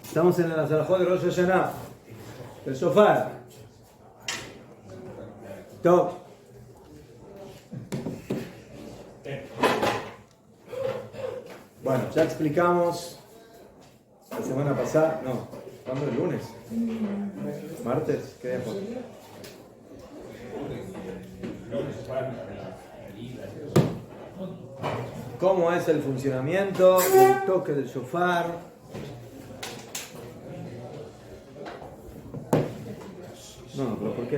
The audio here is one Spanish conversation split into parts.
Estamos en la Salahot de Rosh Hashanah, el shofar. Top. Bueno, ya explicamos la semana pasada, no, ¿cuándo? ¿El lunes? ¿Martes? ¿Qué día fue? ¿Cómo es el funcionamiento del toque del shofar? No, pero ¿por qué?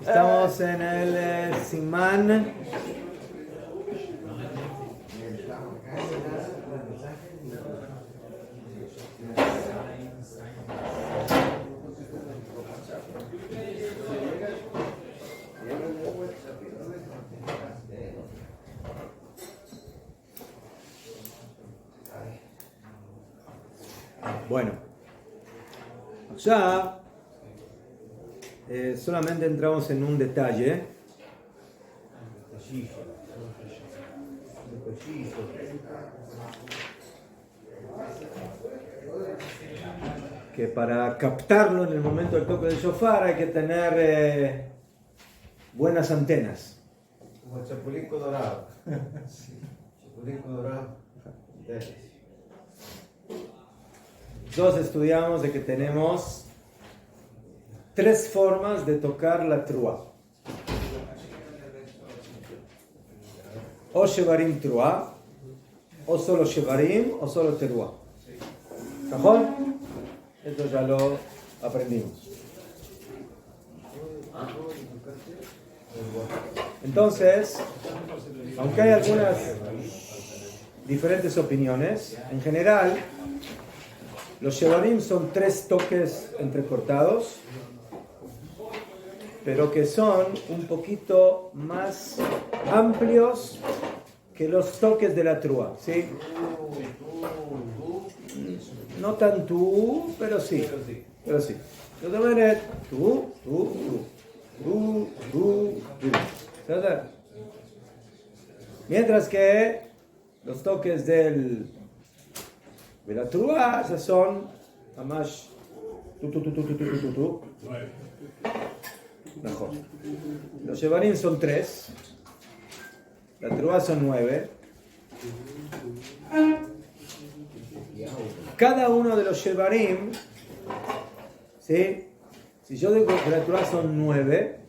Estamos en el Simán bueno, ya solamente entramos en un detalle que para captarlo en el momento del toque del shofar hay que tener buenas antenas. Como el chapulín colorado. Chapulín colorado. Nosotros estudiamos de que tenemos tres formas de tocar la trúa. O shevarim trúa, o solo shevarim, o solo terúa. ¿Cajón? Esto ya lo aprendimos. Entonces, aunque hay algunas diferentes opiniones, en general, los shevarim son tres toques entrecortados, pero que son un poquito más amplios que los toques de la trúa, ¿sí? No tan tú, pero sí. Pero sí. Tú. ¿Verdad? Mientras que los toques de la trúa ya son más tú. Mejor. Los shevarim son 3. La trúa son 9. Cada uno de los shevarim, ¿sí? Si yo digo que la trúa son 9,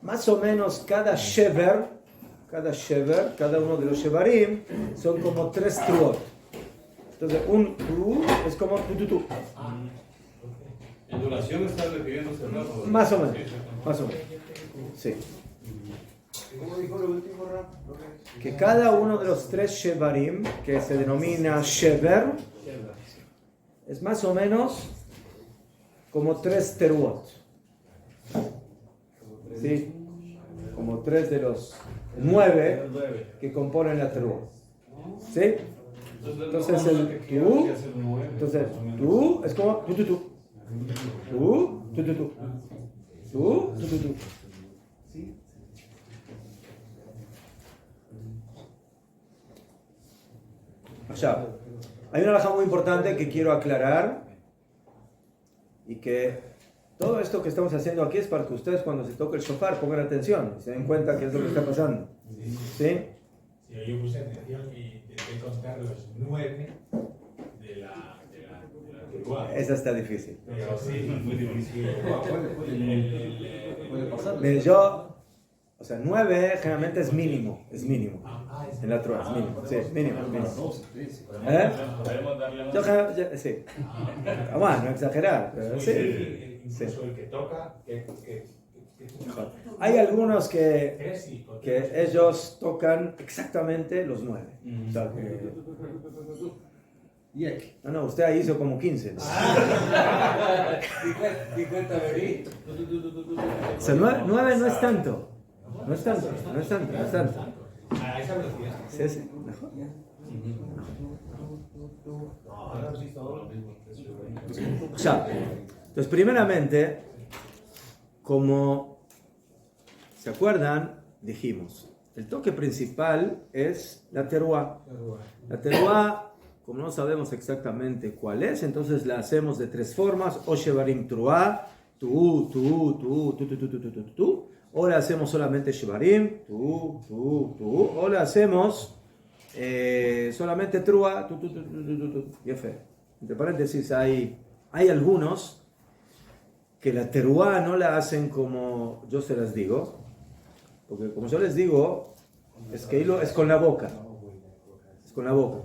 más o menos cada uno de los shevarim son como 3 truot. Entonces un tu es como tu. ¿En duración está refiriéndose al rato? Más o menos. Sí. ¿Cómo dijo lo último, Rap? Que cada uno de los 3 shevarim, que se denomina shever, es más o menos como 3 teruot. ¿Sí? Como 3 de los 9 que componen la teruot. ¿Sí? Entonces el tú, tú es como tú. Tú. ¿Sí? Allá. Hay una halajá muy importante que quiero aclarar y que todo esto que estamos haciendo aquí es para que ustedes cuando se toque el shofar pongan atención y se den cuenta qué es lo que está pasando. ¿Sí? Sí, yo puse atención y intenté contar los 9 de la trúa. Esa está difícil. Pero sí, muy difícil. Puede pasar. O sea, 9 generalmente es mínimo. En la trúa es mínimo. Sí, mínimo. ¿Eh? Podemos darle más. Yo, sí. Bueno, no exagerar, pero sí. Incluso el que toca, Hay algunos que tres y con ellos tocan exactamente los 9. O sea, no, usted ahí hizo como 15. O sea, 9 no es tanto. No es tanto. a esa velocidad. Sí, mejor. Ahora sí todo lo mismo. O sea, Entonces, primeramente, como se acuerdan, dijimos, el toque principal es la teruá. La teruá, como no sabemos exactamente cuál es, entonces la hacemos de tres formas: o shevarim teruá, tu, o la hacemos solamente shevarim, tu, o la hacemos solamente teruá, Yefe. Entre paréntesis, hay algunos que la teruá no la hacen como yo se las digo, porque como yo les digo, es que es con la boca. Es con la boca.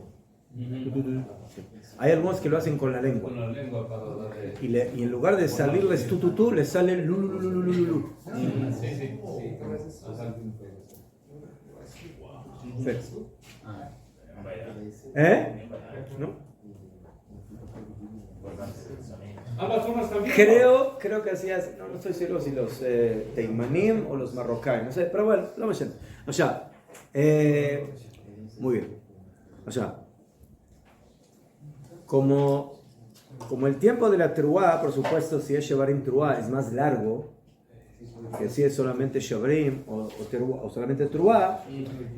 Hay algunos que lo hacen con la lengua. Con la lengua para darle. Y en lugar de salirles les sale lu. Sí. ¿No? Ambas formas también. Creo que hacías, no estoy seguro si los teimanim o los marrocanos, no sé, pero bueno, lo vamos a ver. O sea, muy bien. O sea, como el tiempo de la teruá, por supuesto, si es shevarim teruá, es más largo que si es solamente shevarim o solamente teruá,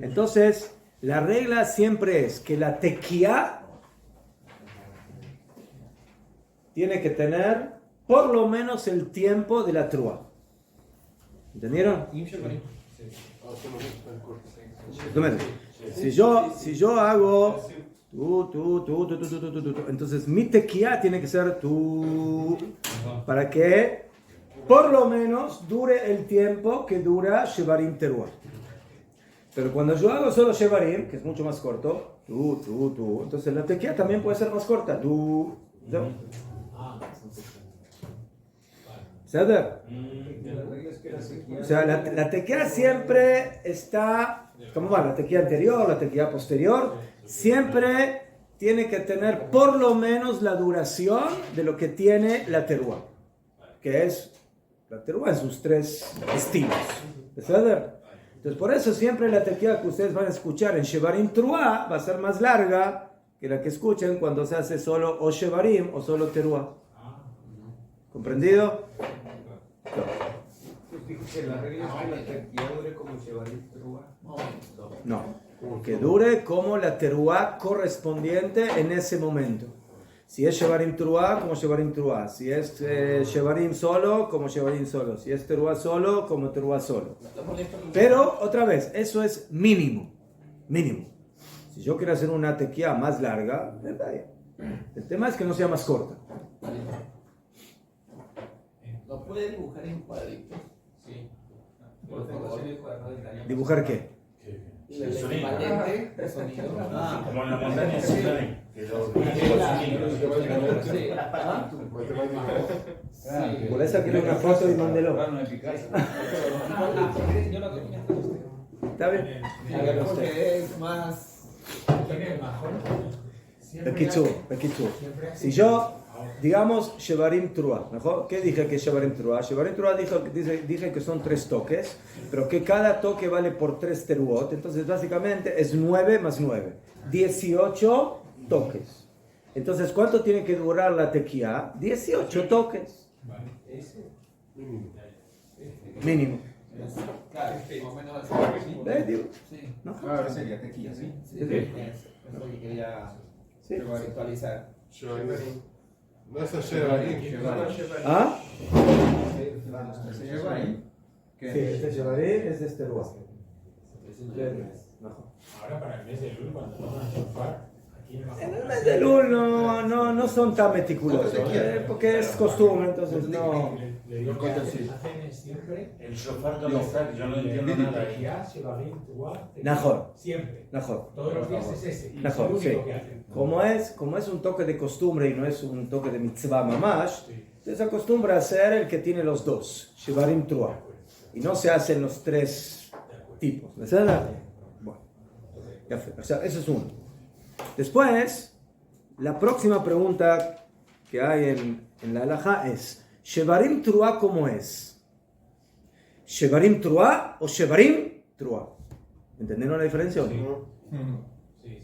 entonces la regla siempre es que la tequía tiene que tener por lo menos el tiempo de la teruá. ¿Entendieron? Si yo hago entonces mi tequía tiene que ser tú, para que por lo menos dure el tiempo que dura shevarim teruá. Pero cuando yo hago solo shevarim, que es mucho más corto, entonces la tequía también puede ser más corta, ¿no? ¿Sabes? O sea, la tequía siempre está, ¿cómo va? La tequía anterior, la tequía posterior, siempre tiene que tener por lo menos la duración de lo que tiene la teruá, que es la teruá en sus tres estilos. ¿Sabes? Entonces, por eso siempre la tequía que ustedes van a escuchar en shevarim teruá va a ser más larga que la que escuchen cuando se hace solo o shevarim o solo teruá. ¿Comprendido? Que la regla es que la tequía dure como shevarim teruá. No, que dure como la teruá correspondiente en ese momento. Si es shevarim teruá, como shevarim teruá. Si es shevarim solo, como shevarim solo. Si es teruá solo, como teruá solo. Pero, otra vez, eso es mínimo. Mínimo. Si yo quiero hacer una tequía más larga, el tema es que no sea más corta. ¿Lo puede dibujar en cuadritos? Sí. Por favor. ¿Dibujar qué? El equivalente de sonido. Como en la montaña de Sinai, que lo- Por eso quiero una foto y mándelo. ¿Está bien? Porque es más. Tiene mejor. Pequichu. Si yo, digamos, shevarim teruá, ¿mejor? ¿Qué dije que es shevarim teruá? Shevarim teruá dije que son 3 toques, pero que cada toque vale por 3 teruot, entonces básicamente es 9 más 9, 18 toques. Entonces, ¿cuánto tiene que durar la tequía? 18 toques. Mínimo. Claro, más o menos así. Digo, Sí. ¿no? Ahora sería tequía, ¿sí? Sí, es lo que quería Sí. conceptualizar. No es shevarim. ¿Ah? Shevarim. Sí, este shevarim es de este teruá. Ahora para el mes de Lul, cuando toman shofar, aquí En el mes de Lul no son tan meticulosos, porque es costumbre, entonces no. Le digo que hacen siempre El shofar donde está, yo no entiendo nada. tequía, shevarim, teruá, Najor. siempre. Mejor. Todos los días es ese. Y es Mejor, el único sí. que hacen. Como es un toque de costumbre y no es un toque de mitzvah mamash, Sí. se acostumbra a hacer el que tiene los dos, shevarim teruá. Y no se hacen los 3 tipos. ¿Verdad? Bueno, ya fue. O sea, eso es uno. Después, la próxima pregunta que hay en la halajá es: shevarim teruá, ¿cómo es? ¿Shevarim teruá o shevarim teruá? ¿Entendieron la diferencia o no? Sí.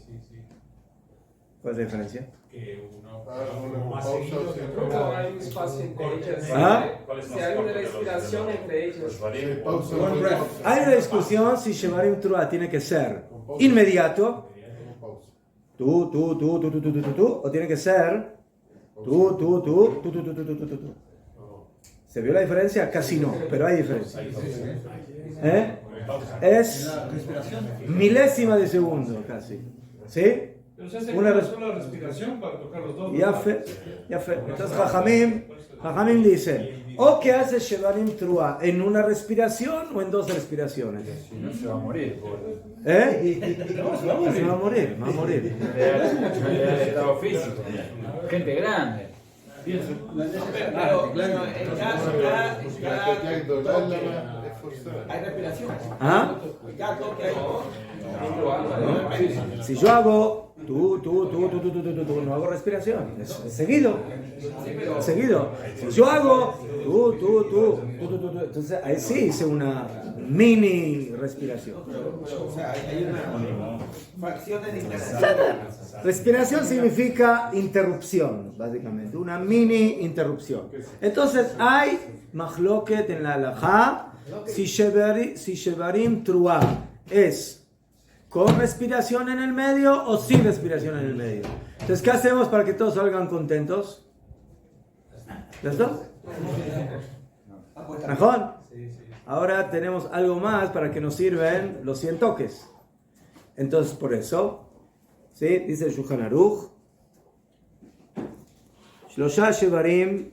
¿Cuál es la diferencia? que uno una como más pausa, seguido sí. que Creo que otro. hay un espacio entre ellas. ¿Ah? ¿Cuál es Si más hay corto una de los- respiración de los- entre ellos. los varíos? Sí, pausa. One breath. Hay una discusión si Shevarim Trua tiene que ser inmediato, Pausa. tú, o tiene que ser tú. ¿Se vio la diferencia? Casi no, pero hay diferencia. ¿Eh? Es milésima de segundo casi. ¿Sí? Pero se hace Una una res- sola respiración para tocar los dos. Ya fe. Entonces Jajamim dice, o que hace Shevarim Trua en una respiración o en dos respiraciones. Si no se va a morir. ¿Eh? No, se va a morir. Se va a morir. De estado físico. Gente grande. Pero, claro, en cada Hay dolor, es forzado. hay respiración. ¿Ah? Cada toque hay. Si yo hago tú, no hago respiración, es seguido. Seguido. Si yo hago tú, entonces ahí sí hice una mini respiración. O sea, hay una fracción de interacción. Respiración significa interrupción, básicamente, una mini interrupción. Entonces hay mahloket en la halajá si Shevarim Trua es con respiración en el medio o sin respiración en el medio. Entonces, ¿qué hacemos para que todos salgan contentos? ¿Listo? ¿Najón? Ahora tenemos algo más para que nos sirven los 100 toques. Entonces, por eso, ¿sí? Dice el Shulchan Aruch, Shlosha Shevarim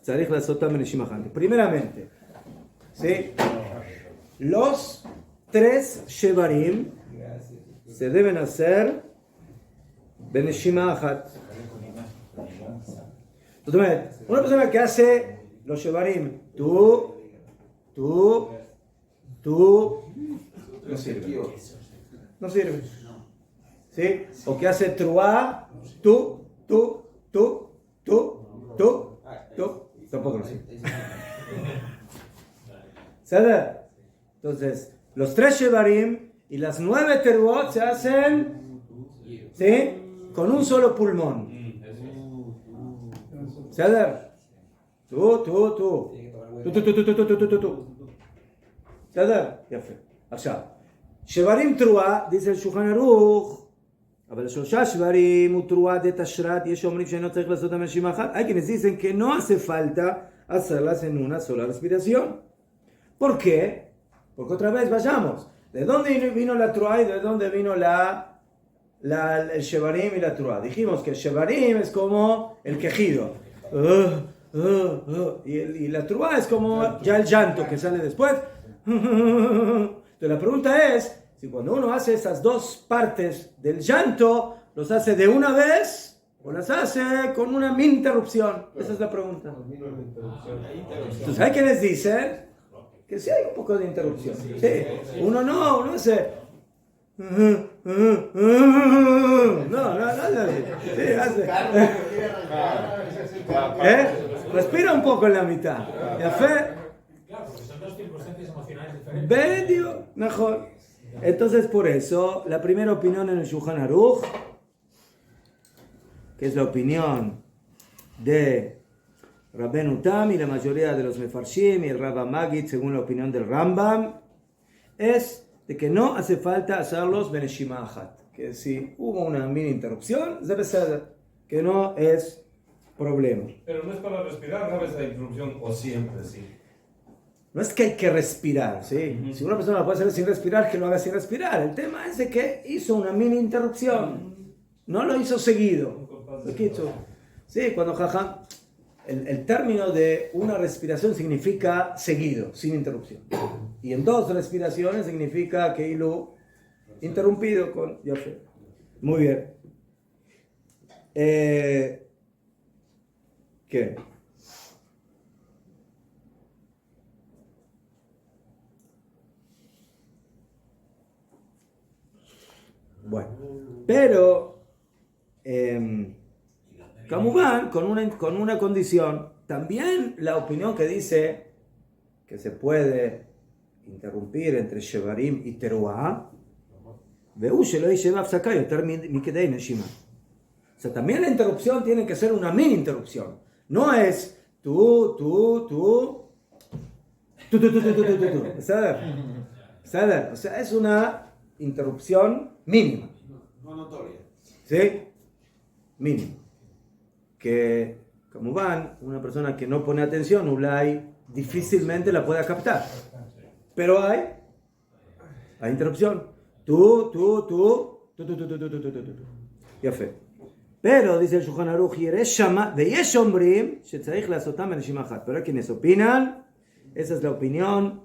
tzarich lasotam beneshima achת. Primeramente, ¿sí? Los 3 Shevarim se deben hacer beneshima achת. Entonces, una persona que hace los Shevarim, tú, no sirve. No sirve. ¿Sí? O que hace Truá, tú, tampoco no sirve. ¿Sabes? Entonces, los 3 Shevarim y las 9 Teruot se hacen, ¿sí? Con un solo pulmón. ¿Sabes? Tú. ¿sabes? יפה. עכשיו, שברים תרועה, dice el שולחן ערוך, אבל 3 שברים הוא תרועה דתשרת, יש אומרים שאינו צריך לעשות הנשימה אחת. Hay quienes dicen que no hace falta hacerlas en una sola respiración. ¿Por qué? Porque otra vez vayamos. ¿De dónde vino la Truá y de dónde vino el Shevarim y la Truá? Dijimos que el Shevarim es como el quejido. Y la Truá es como ya el llanto que sale después. Entonces la pregunta es, si cuando uno hace esas dos partes del llanto, ¿los hace de una vez o las hace con una mini interrupción? Esa es la pregunta. Entonces hay quienes dicen que sí hay un poco de interrupción. Sí. Uno hace... No. Sí, hace... Respira un poco en la mitad. Claro, porque son dos circunstancias emocionales diferentes. Medio mejor. Entonces, por eso, la primera opinión en el Shulchan Aruch, que es la opinión de Rabbeinu Tam y la mayoría de los Mefarshim y el Rabba Magid, según la opinión del Rambam, es de que no hace falta hacerlos beneshima achat. Que si hubo una mini interrupción, debe ser que no es problema. Pero no es para respirar, ¿no? Esa interrupción, o siempre, sí. No es que hay que respirar, ¿sí? Si una persona lo puede hacer sin respirar, que lo haga sin respirar. El tema es de que hizo una mini interrupción. No lo hizo seguido. Lo que hizo. Sí, cuando Jajam... El término de una respiración significa seguido, sin interrupción. Y en dos respiraciones significa que hilo interrumpido con... Ya fue. Muy bien. ¿Qué? Bueno, pero Kamubán, con una condición, también la opinión que dice que se puede interrumpir entre Shevarim y Teruah, O sea, también la interrupción tiene que ser una mini interrupción. No es tú. ¿Sabe? O sea, es una interrupción mínima. No notoria. ¿Sí? Mínimo. Que, como van, una persona que no pone atención, Ulay difícilmente la pueda captar. Pero hay interrupción. Tú. Ya fue. Pero, dice el Shulchan Aruch, pero hay quienes opinan, esa es la opinión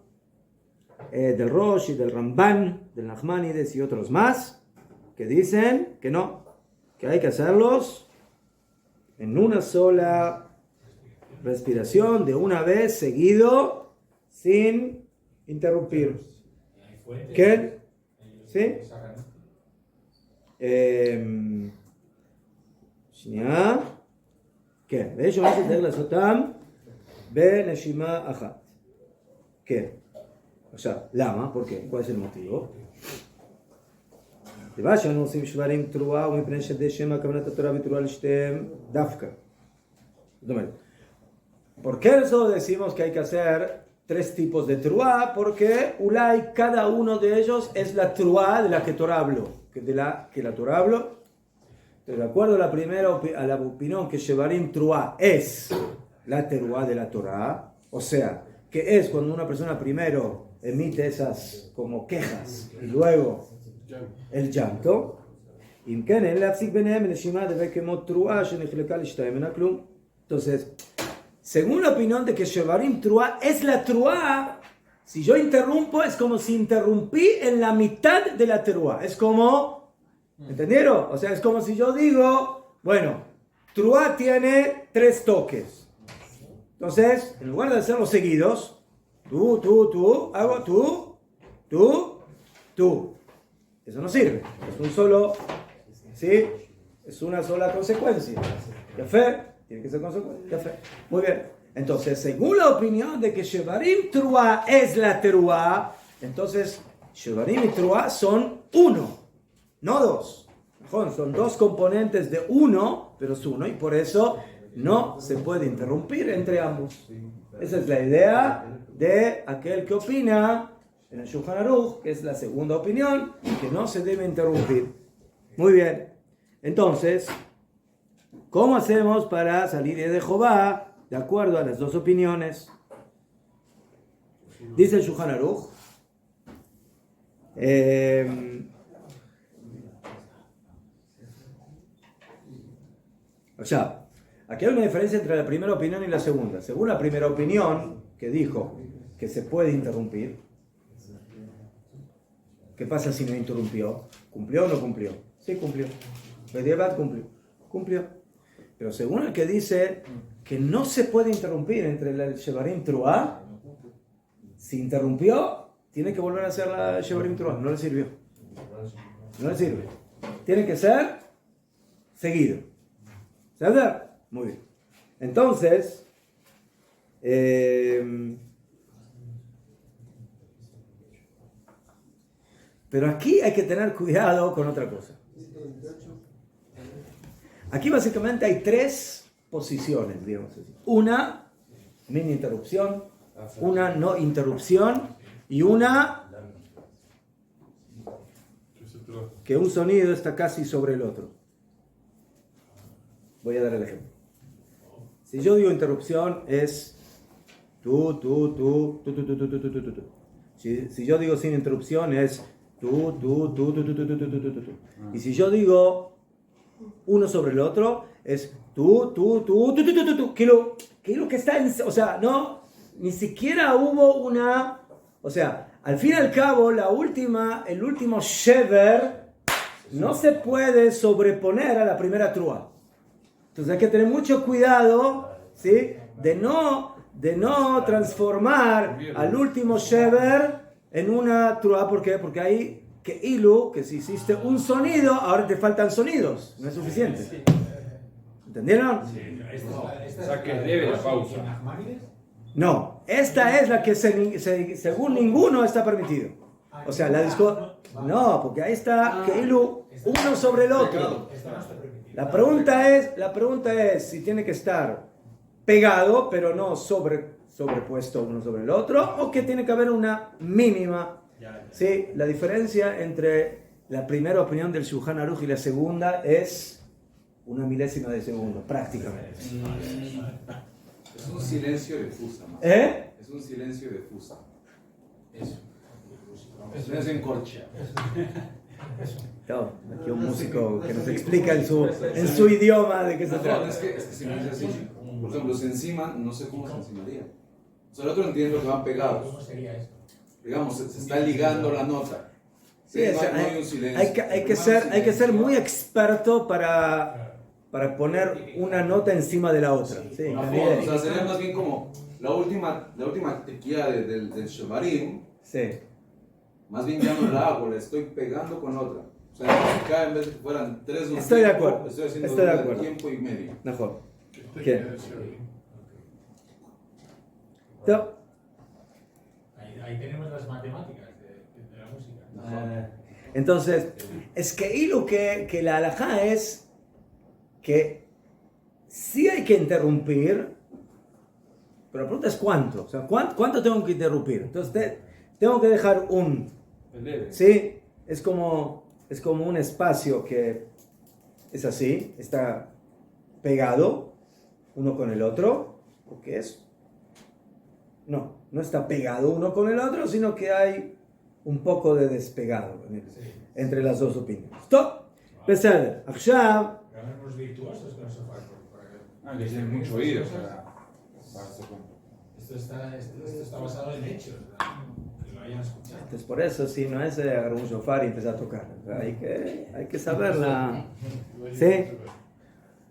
del Rosh y del Ramban, del Nachmanides y otros más, que dicen que no, que hay que hacerlos en una sola respiración, de una vez, seguido, sin interrumpir. ¿Qué? ¿Sí? שנייה, כן, ויש אומרים שצריך לעשותם בנשימה אחת. כן. עכשיו, למה? פורקי, ¿cuál es el motivo? דבר שאנו עושים שברים תרועה ומפני שדי שם הכוונת התורה בתרועה לשתיהם דווקא. זאת אומרת, ¿por qué eso decimos que hay que hacer tres tipos de truá? Porque ulay, cada uno de ellos es la truá de la que Torah habló. De la que la Torah habló. De acuerdo a la opinión que Shevarim Truá es la teruá de la Torah, o sea, que es cuando una persona primero emite esas como quejas y luego el llanto. Entonces, según la opinión de que Shevarim Truá es la Truá, si yo interrumpo es como si interrumpí en la mitad de la teruá. Es como... ¿Entendieron? O sea, es como si yo digo, bueno, Truá tiene 3 toques. Entonces, en lugar de hacerlos seguidos, hago tú. Eso no sirve. Es un solo, ¿sí? Es una sola consecuencia. ¿Café? Tiene que ser consecuencia. ¿Café? Muy bien. Entonces, según la opinión de que Shevarim Truá es la teruá, entonces, Shevarim y Truá son uno. No 2. Son 2 componentes de uno, pero es uno, y por eso no se puede interrumpir entre ambos. Esa es la idea de aquel que opina en el Shulchan Aruch, que es la segunda opinión, que no se debe interrumpir. Muy bien. Entonces, ¿cómo hacemos para salir de Jehová de acuerdo a las 2 opiniones? Dice el Shulchan Aruch, o sea, aquí hay una diferencia entre la primera opinión y la segunda. Según la primera opinión, que dijo que se puede interrumpir, ¿qué pasa si no interrumpió? ¿Cumplió o no cumplió? Sí, cumplió. Bedievat cumplió. Pero según el que dice que no se puede interrumpir entre el Shevarim Truá, si interrumpió, tiene que volver a hacer la Shevarim Truá. No le sirvió. No le sirve. Tiene que ser seguido. ¿Sabes? Muy bien. Entonces, pero aquí hay que tener cuidado con otra cosa. Aquí básicamente hay 3 posiciones, digamos así. Una mini interrupción, una no interrupción y una que un sonido está casi sobre el otro. Voy a dar el ejemplo. Si yo digo interrupción es tú. Si yo digo sin interrupción es tú. Y si yo digo uno sobre el otro es tú. Que está en, o sea, no, ni siquiera hubo una, o sea, al fin y al cabo el último shever no se puede sobreponer a la primera trúa. Entonces hay que tener mucho cuidado, ¿sí? de no transformar al último shever en una trúa. ¿Por qué? Porque hay que si hiciste un sonido, ahora te faltan sonidos. No es suficiente. ¿Entendieron? O sea, que debe la pausa. No, esta es la que según ninguno está permitido. O sea, la disco... No, porque ahí está uno sobre el otro. Esto no está permitido. La pregunta es si tiene que estar pegado, pero no sobrepuesto uno sobre el otro, o que tiene que haber una mínima. ¿Sí? La diferencia entre la primera opinión del Shulchan Aruch y la segunda es una milésima de segundo, prácticamente. Es un silencio de fusa, man. Es un silencio de fusa. Eso. Es en corcha. Claro, aquí un músico que nos explica en su idioma de qué se No, trata. es que se me dice así. Por ejemplo, se enciman, no sé cómo se encimaría. O sea, el otro entiendo que van pegados. ¿Cómo sería esto? Digamos, se está ligando la nota. Sí, no hay un silencio. hay que ser muy experto para poner una nota encima de la otra. Sí, O sea, sería más bien como la última tequila del Shevarim. sí. Más bien ya no la hago, la estoy pegando con otra. O sea, acá en vez de que fueran 3 un Estoy de tiempo, acuerdo. estoy haciendo Estoy de una acuerdo. tiempo y medio. Mejor. Estoy ¿Qué? quedando solo. No. Ahí tenemos las matemáticas de la música. Entonces, es que lo que la halajá es que sí hay que interrumpir, pero la pregunta es cuánto. O sea, ¿cuánto tengo que interrumpir? Entonces, tengo que dejar ¿sí? Es como un espacio que es así, está pegado uno con el otro, porque no está pegado uno con el otro, sino que hay un poco de despegado entre las dos opiniones. Stop. Beseder. עכשיו, Ganamos virtuosos con eso, Que tiene mucho oído Esto está basado en hechos, que lo hayan escuchado. entonces por eso, si no es agarrar un shofar y empezar a tocar. O sea, hay que saberla. ¿Sí?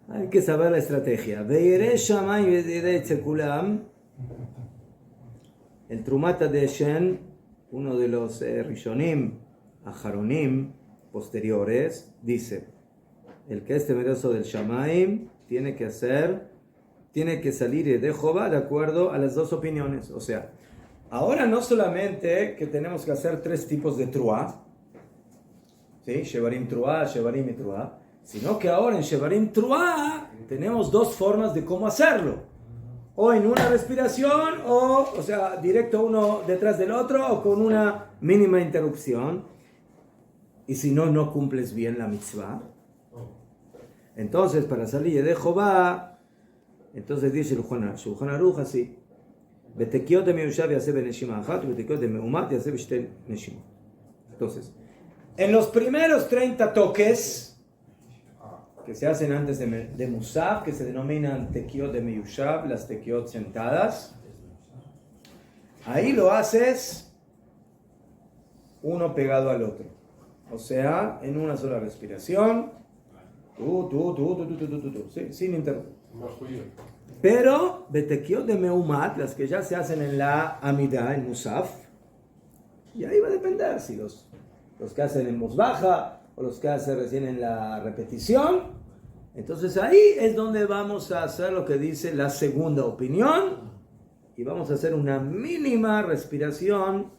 Hay que saber la estrategia. Veirei Shammai veirei etzel kulam. El Trumata de Shen, uno de los Rishonim, Aharonim, posteriores, dice: el que es temeroso del Shammai tiene que salir de Jehová de acuerdo a las dos opiniones. O sea, ahora no solamente que tenemos que hacer 3 tipos de Truá, ¿sí? Shevarim Truá, Shevarim y Truá, sino que ahora en Shevarim Truá tenemos 2 formas de cómo hacerlo. O en una respiración, o sea, directo uno detrás del otro, o con una mínima interrupción. Y si no cumples bien la mitzvah. Entonces, para salir de Jehová, entonces dice el Shulchan Aruch así: Betekiot de Meyushav yaseh beneshima achat, betekiot de Meumat yaseh b'shtei neshimot. Entonces, en los primeros 30 toques que se hacen antes de Musaf, que se denominan tekiot de Meyushav, las tekiot sentadas, ahí lo haces uno pegado al otro. O sea, en una sola respiración, sí, sin interrupción. Pero, betekiot de Meumat, las que ya se hacen en la Amida, en Musaf, y ahí va a depender si los que hacen en voz baja o los que hacen recién en la repetición. Entonces ahí es donde vamos a hacer lo que dice la segunda opinión y vamos a hacer una mínima respiración,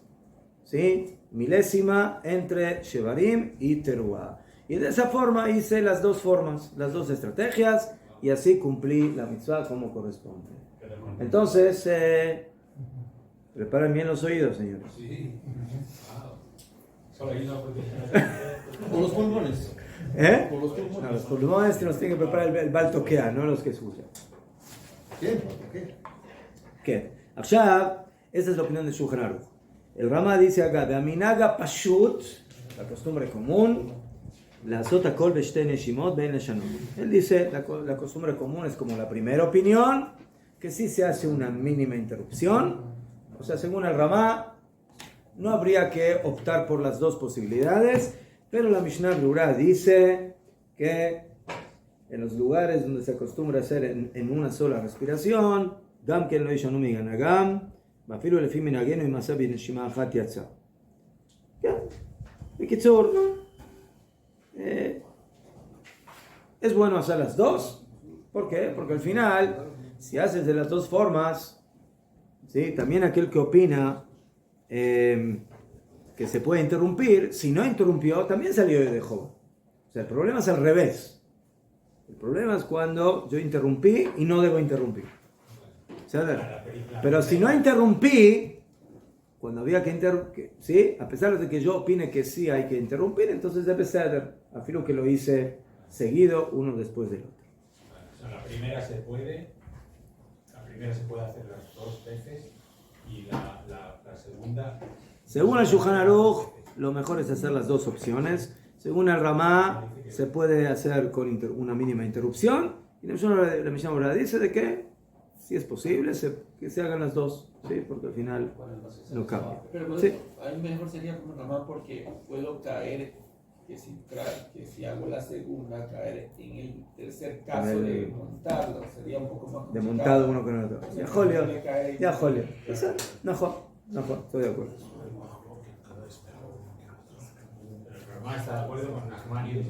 ¿sí? Milésima entre Shevarim y Teruah. Y de esa forma hice las 2 formas, las 2 estrategias, y así cumplí la mitzvah como corresponde. Entonces, preparen bien los oídos, señores. Sí. Wow. Solo hay una oportunidad. Por los pulmones. Por los pulmones. No, los pulmones que nos tienen que preparar el baltoquea, no los que escuchan. ¿Qué? ¿Qué? Ahora, esa es la opinión de Shulchan Aruch. El Rama dice acá: Beaminaga pashut, la costumbre común, la sota kol b'shtei neshimot bein leshanot. Él dice la costumbre común es como la primera opinión, que sí se hace una mínima interrupción. O sea, según el Rama, no habría que optar por las 2 posibilidades, pero la Mishnah Berurah dice que en los lugares donde se acostumbra a hacer en una sola respiración, gam ken lo yishanu miganagam, ואפילו לפי מנהגנו אם עשה בנשימה אחת יצא. כן, בקיצור, es bueno hacer las 2. ¿Por qué? Porque al final, si haces de las 2 formas, ¿sí? También aquel que opina que se puede interrumpir, si no interrumpió, también salió de Jehová. O sea, el problema es al revés. El problema es cuando yo interrumpí y no debo interrumpir. ¿Sabes? Pero si no interrumpí, cuando había que interrumpir, ¿sí? A pesar de que yo opine que sí hay que interrumpir, entonces debe ser, afirmo que lo hice seguido, uno después del otro. O sea, la primera se puede hacer las 2 veces y la segunda... Según el Shulchan Aruch, lo mejor es hacer las 2 opciones. Según el Ramá, se puede hacer con una mínima interrupción. Y la Mishnah Berurah dice de que, si es posible, que se hagan las 2, ¿sí? Porque al final no cambia. Pero por Sí. eso, a mí mejor sería como Ramá porque puedo caer, que si hago la segunda, caer en el tercer caso de montarlo. Sería un poco más De complicado. montado uno con el otro. Ya, Julio. Ya, Julio. No, estoy de acuerdo. El Ramá está de acuerdo con Nachmanides.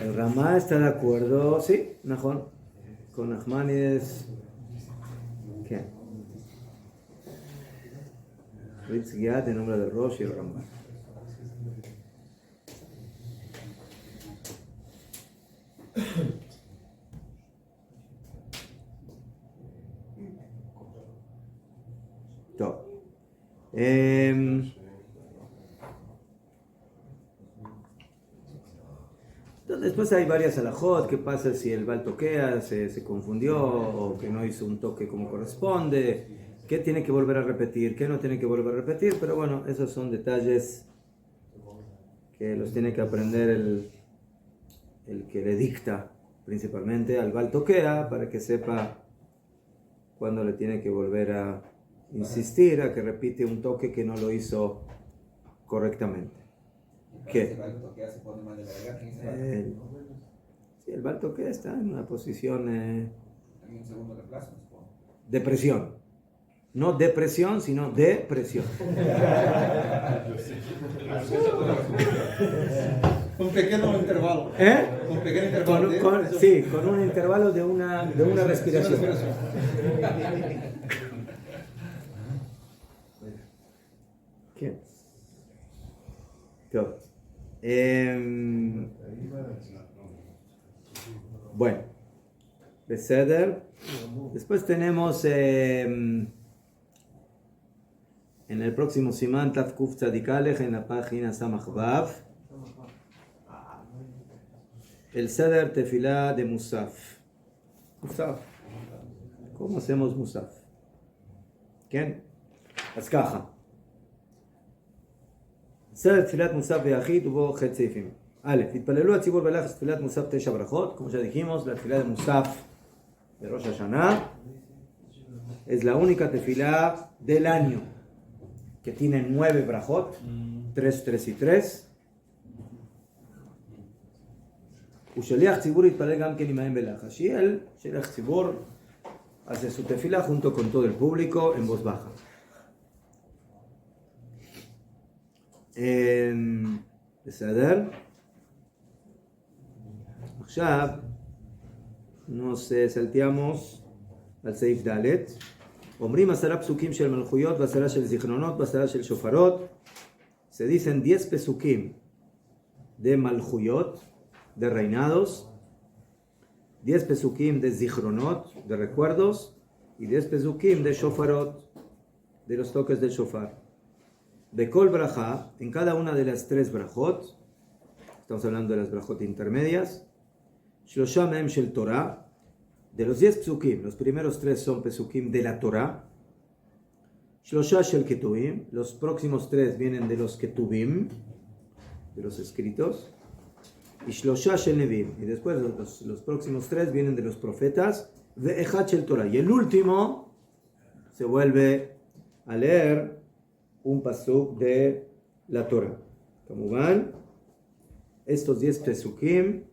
El Ramá está de acuerdo, sí, Najón. Con Nachmanides. ¿Qué? Ritz Giat en nombre de Rosh y el Ramá. Top. Después hay varias alajot. ¿Qué pasa si el Baal toquea, se confundió o que no hizo un toque como corresponde? ¿Qué tiene que volver a repetir? ¿Qué no tiene que volver a repetir? Pero bueno, esos son detalles que los tiene que aprender el que le dicta principalmente al Baal toquea para que sepa cuándo le tiene que volver a insistir a que repite un toque que no lo hizo correctamente. ¿Qué? El Baal toquea está en una posición de presión. No depresión, sino de presión. Un pequeño intervalo. Un pequeño intervalo. Sí, con un intervalo de una respiración. ¿Qué? Todo. Bueno, Beseder. Después tenemos en el próximo Simán Taf Kuf Tzadik Alej, en la página Samach Vav, el Seder Tefilá de Musaf. Musaf. ¿Cómo hacemos Musaf? ¿Quién? אז ככה. סדר תפילת מוסף ויחיד ובו ח' סעיפים. א', התפללו הציבור בלחץ תפילת מוסף 9 ברכות, como ya dijimos, la tefilá de Musaf de Rosh Hashanah es la única tefilá del año que tiene 9 brajot, 3, 3 y 3. ושליח ציבור יתפלל גם כן עמהם בלחש. Y él, שליח ציבור, hace su tefilá junto con todo el público en voz baja. בסדר? עכשיו nos salteamos al סעיף ד'. אומרים 10 פסוקים של מלכויות ו10 של זיכרונות ו10 של שופרות. Se dicen 10 pesukim de malchuyot, de reinados, 10 pesukim de zichronot, de recuerdos, y 10 pesukim de shofarot, de los toques del shofar. De kol braja, en cada una de las 3 brajot, estamos hablando de las brajot intermedias, shlosha mehem shel Torah, de los 10 pesukim, los primeros 3 son pesukim de la Torah, shlosha shel ketuvim, los próximos 3 vienen de los ketuvim, de los escritos, y shlosha shel nevim, y después los próximos 3 vienen de los profetas, ve'echad shel Torah, y el último se vuelve a leer un pasuk de la Torah. Como van, estos 10 pesukim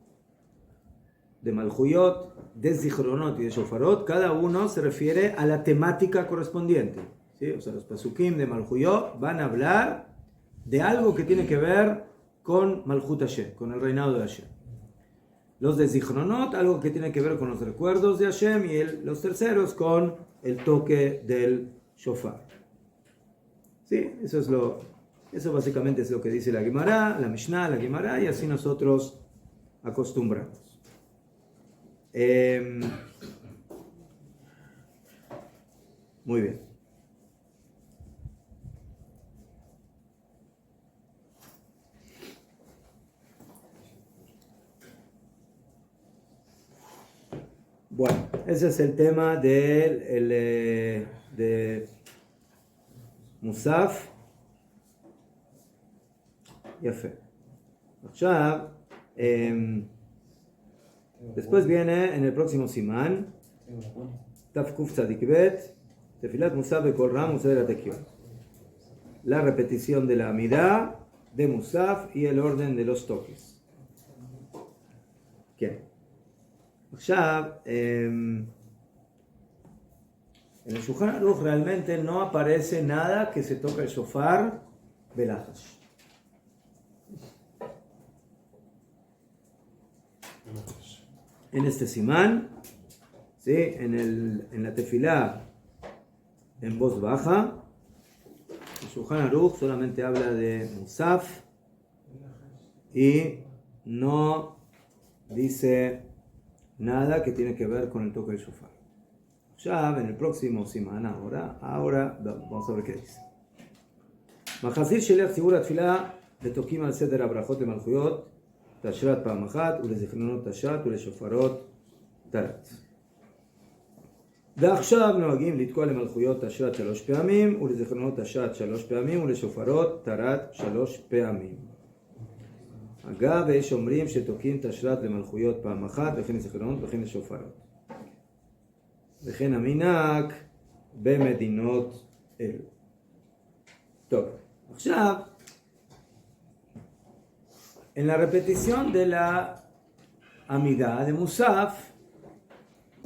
de Malchuyot, de Zichronot y de Shofarot, cada uno se refiere a la temática correspondiente. ¿Sí? O sea, los pesukim de Malchuyot van a hablar de algo que tiene que ver con Malchut Hashem, con el reinado de Hashem. Los de Zichronot, algo que tiene que ver con los recuerdos de Hashem, y los terceros con el toque del shofar. Sí, eso básicamente es lo que dice la Gemara, la Mishnah, la Gemara, y así nosotros acostumbramos. Muy bien. Bueno, ese es el tema de Musaf. יפה. עכשיו, después viene en el próximo simán, Tafkuf Tzadik Bet, Tefilat Musaf Bekol Ram Musaf de la Tekiot. La repetición de la Amidá, de Musaf y el orden de los toques. ¿Qué? עכשיו, en el Shulchan Aruch realmente no aparece nada que se toque el shofar belachash. En este simán, ¿sí? en la tefilá en voz baja, el Shulchan Aruch solamente habla de Musaf y no dice nada que tiene que ver con el toque del shofar. Ya en el próximo simán, ahora vamos a ver qué dice. מחזיר שליח ציבור התפילה לתוקים על סדר הברכות למלכויות, תשרת פעם אחת ולזיכרונות תשרת ולשופרות תרת. ועכשיו נוהגים לתקוע למלכויות תשרת 3 פעמים ולזיכרונות תשרת 3 פעמים ולשופרות תרת 3 פעמים. אגב, יש אומרים שתוקעים תשרת למלכויות פעם אחת וכן לזיכרונות וכן לשופרות. וכן המנהג במדינות אלו. טוב, עכשיו, en la repetición de la amidá de Musaf,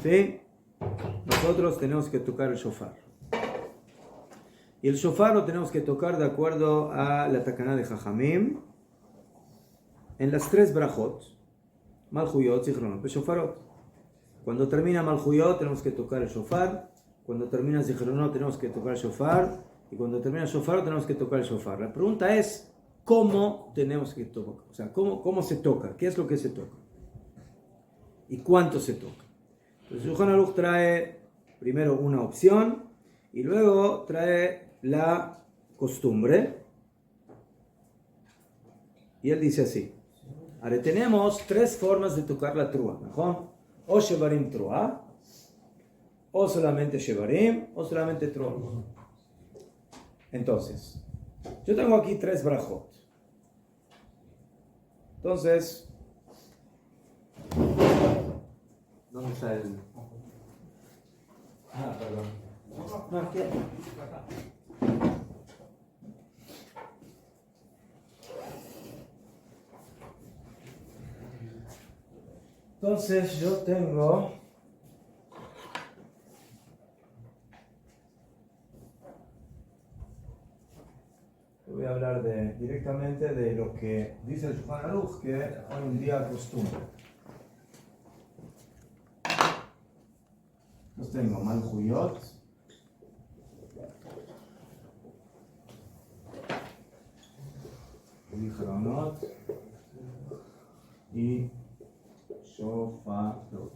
¿sí? Nosotros tenemos que tocar el shofar. Y el shofar lo tenemos que tocar de acuerdo a la takaná de Jajamim en las 3 brajot, Malchuyot, Zichronot, Shofarot. Cuando termina Malchuyot tenemos que tocar el shofar, cuando termina Zichronot tenemos que tocar el shofar, y cuando termina Shofar tenemos que tocar el shofar. La pregunta es, ¿cómo tenemos que tocar? O sea, ¿cómo se toca? ¿Qué es lo que se toca? ¿Y cuánto se toca? Entonces, Shulchan Aruch trae primero una opción y luego trae la costumbre. Y él dice así. Ahora tenemos 3 formas de tocar la trúa, ¿no? O Shevarim trúa, o solamente Shevarim, o solamente trúa. Entonces, yo tengo aquí 3 brajot. Entonces, ¿dónde está el...? Perdón. No, aquí. Entonces, yo tengo... Voy a hablar directamente de lo que dice el Shulchan Aruch, que hoy en día acostumbra. Entonces tengo Malchuyot, Zichronot y Shofarot.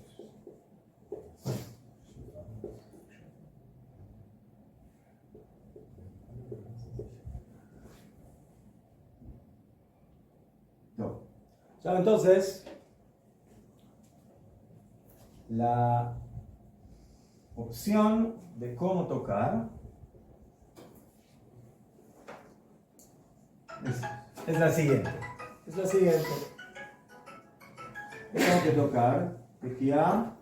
Entonces, la opción de cómo tocar es la siguiente. Tengo que tocar Tekiá,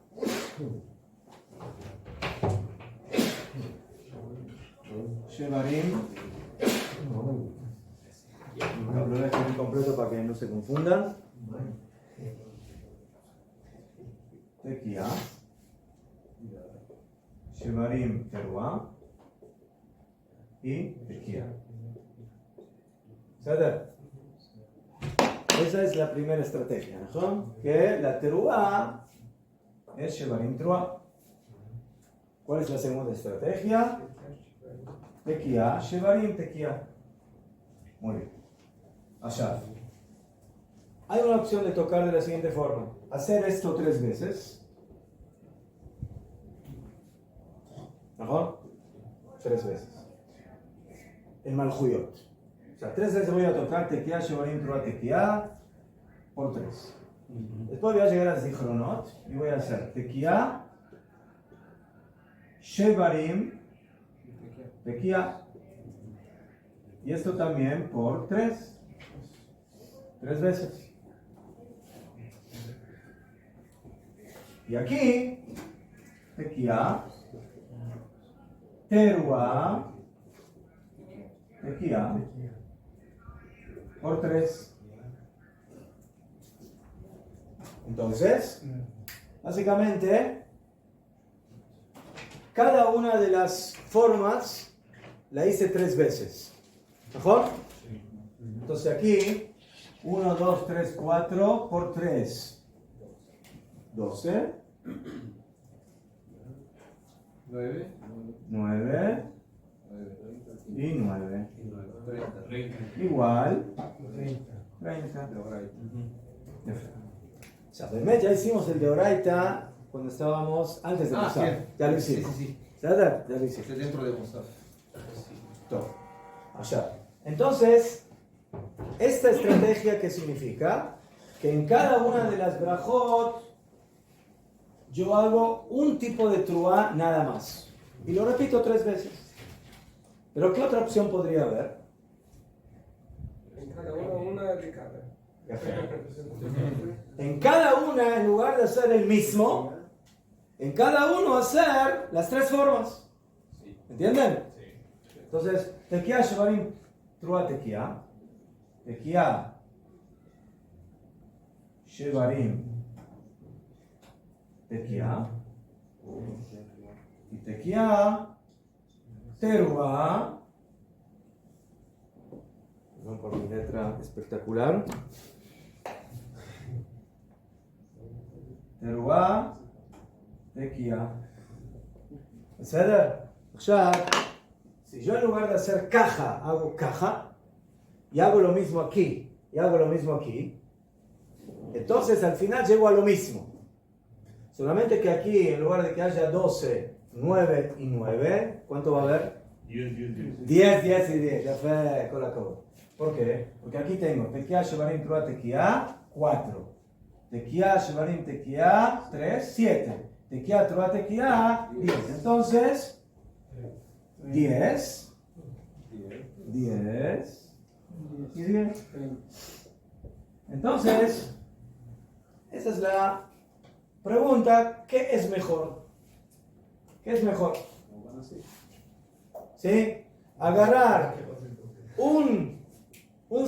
Shevarim. Lo voy a escribir completo para que no se confundan. Tekiá, Shevarim Teruá y Tekiá. Esa es la primera estrategia, ¿no? Que la Teruá es Shevarim Teruá. ¿Cuál es la segunda estrategia? Tekiá, Shevarim Tekiá. Muy bien. Allá. Hay una opción de tocar de la siguiente forma. Hacer esto 3 veces. ¿Mejor? 3 veces. El Malhuyot. O sea, 3 veces voy a tocar Tequía, Shevarim, Trua, Tequía por 3. Después voy a llegar a Zichronot y voy a hacer Tequía, Shevarim, Tequía. Y esto también por 3. 3 veces. Y aquí, Tequía, Terua, Tequía, por 3. Entonces, básicamente, cada una de las formas la hice 3 veces. ¿Mejor? Entonces aquí, 1, 2, 3, 4 por 3. 12. 9. 9 y 9. 30. Igual 30. O sea, realmente ya hicimos el de Oraita cuando estábamos antes de Musaf. Ya lo hicimos. Sí. Ya lo hicimos. Es dentro de Musaf. Todo. Allá. Entonces, esta estrategia, ¿qué significa? Que en cada una de las brajot yo hago un tipo de truá nada más. Y lo repito 3 veces. Pero ¿qué otra opción podría haber? En cada una de cada. En cada una, en lugar de hacer el mismo, en cada uno hacer las 3 formas. ¿Entienden? Entonces, Tequía, Shevarim, Trua, Tequía. Tequía, Shevarim, Tequía. Y Tequía, Terua. Perdón por mi letra espectacular. Terua, Tequía. ¿Ceder? Ya, si yo en lugar de hacer caja, hago caja, y hago lo mismo aquí, y hago lo mismo aquí, entonces al final llego a lo mismo. Solamente que aquí, en lugar de que haya 12, 9 y 9, ¿cuánto va a haber? 10, 10 y 10. Ya fue con la cabo. ¿Por qué? Porque aquí tengo Tequía, Shevarim, Trua, Tequía, 4. Tequía, Shevarim, Tequía, 3, 7. Tequía, Trua, Tequía, 10. Entonces, 10, 10 y 10. Entonces, esa es la pregunta, ¿qué es mejor? ¿Qué es mejor? ¿Sí? Agarrar un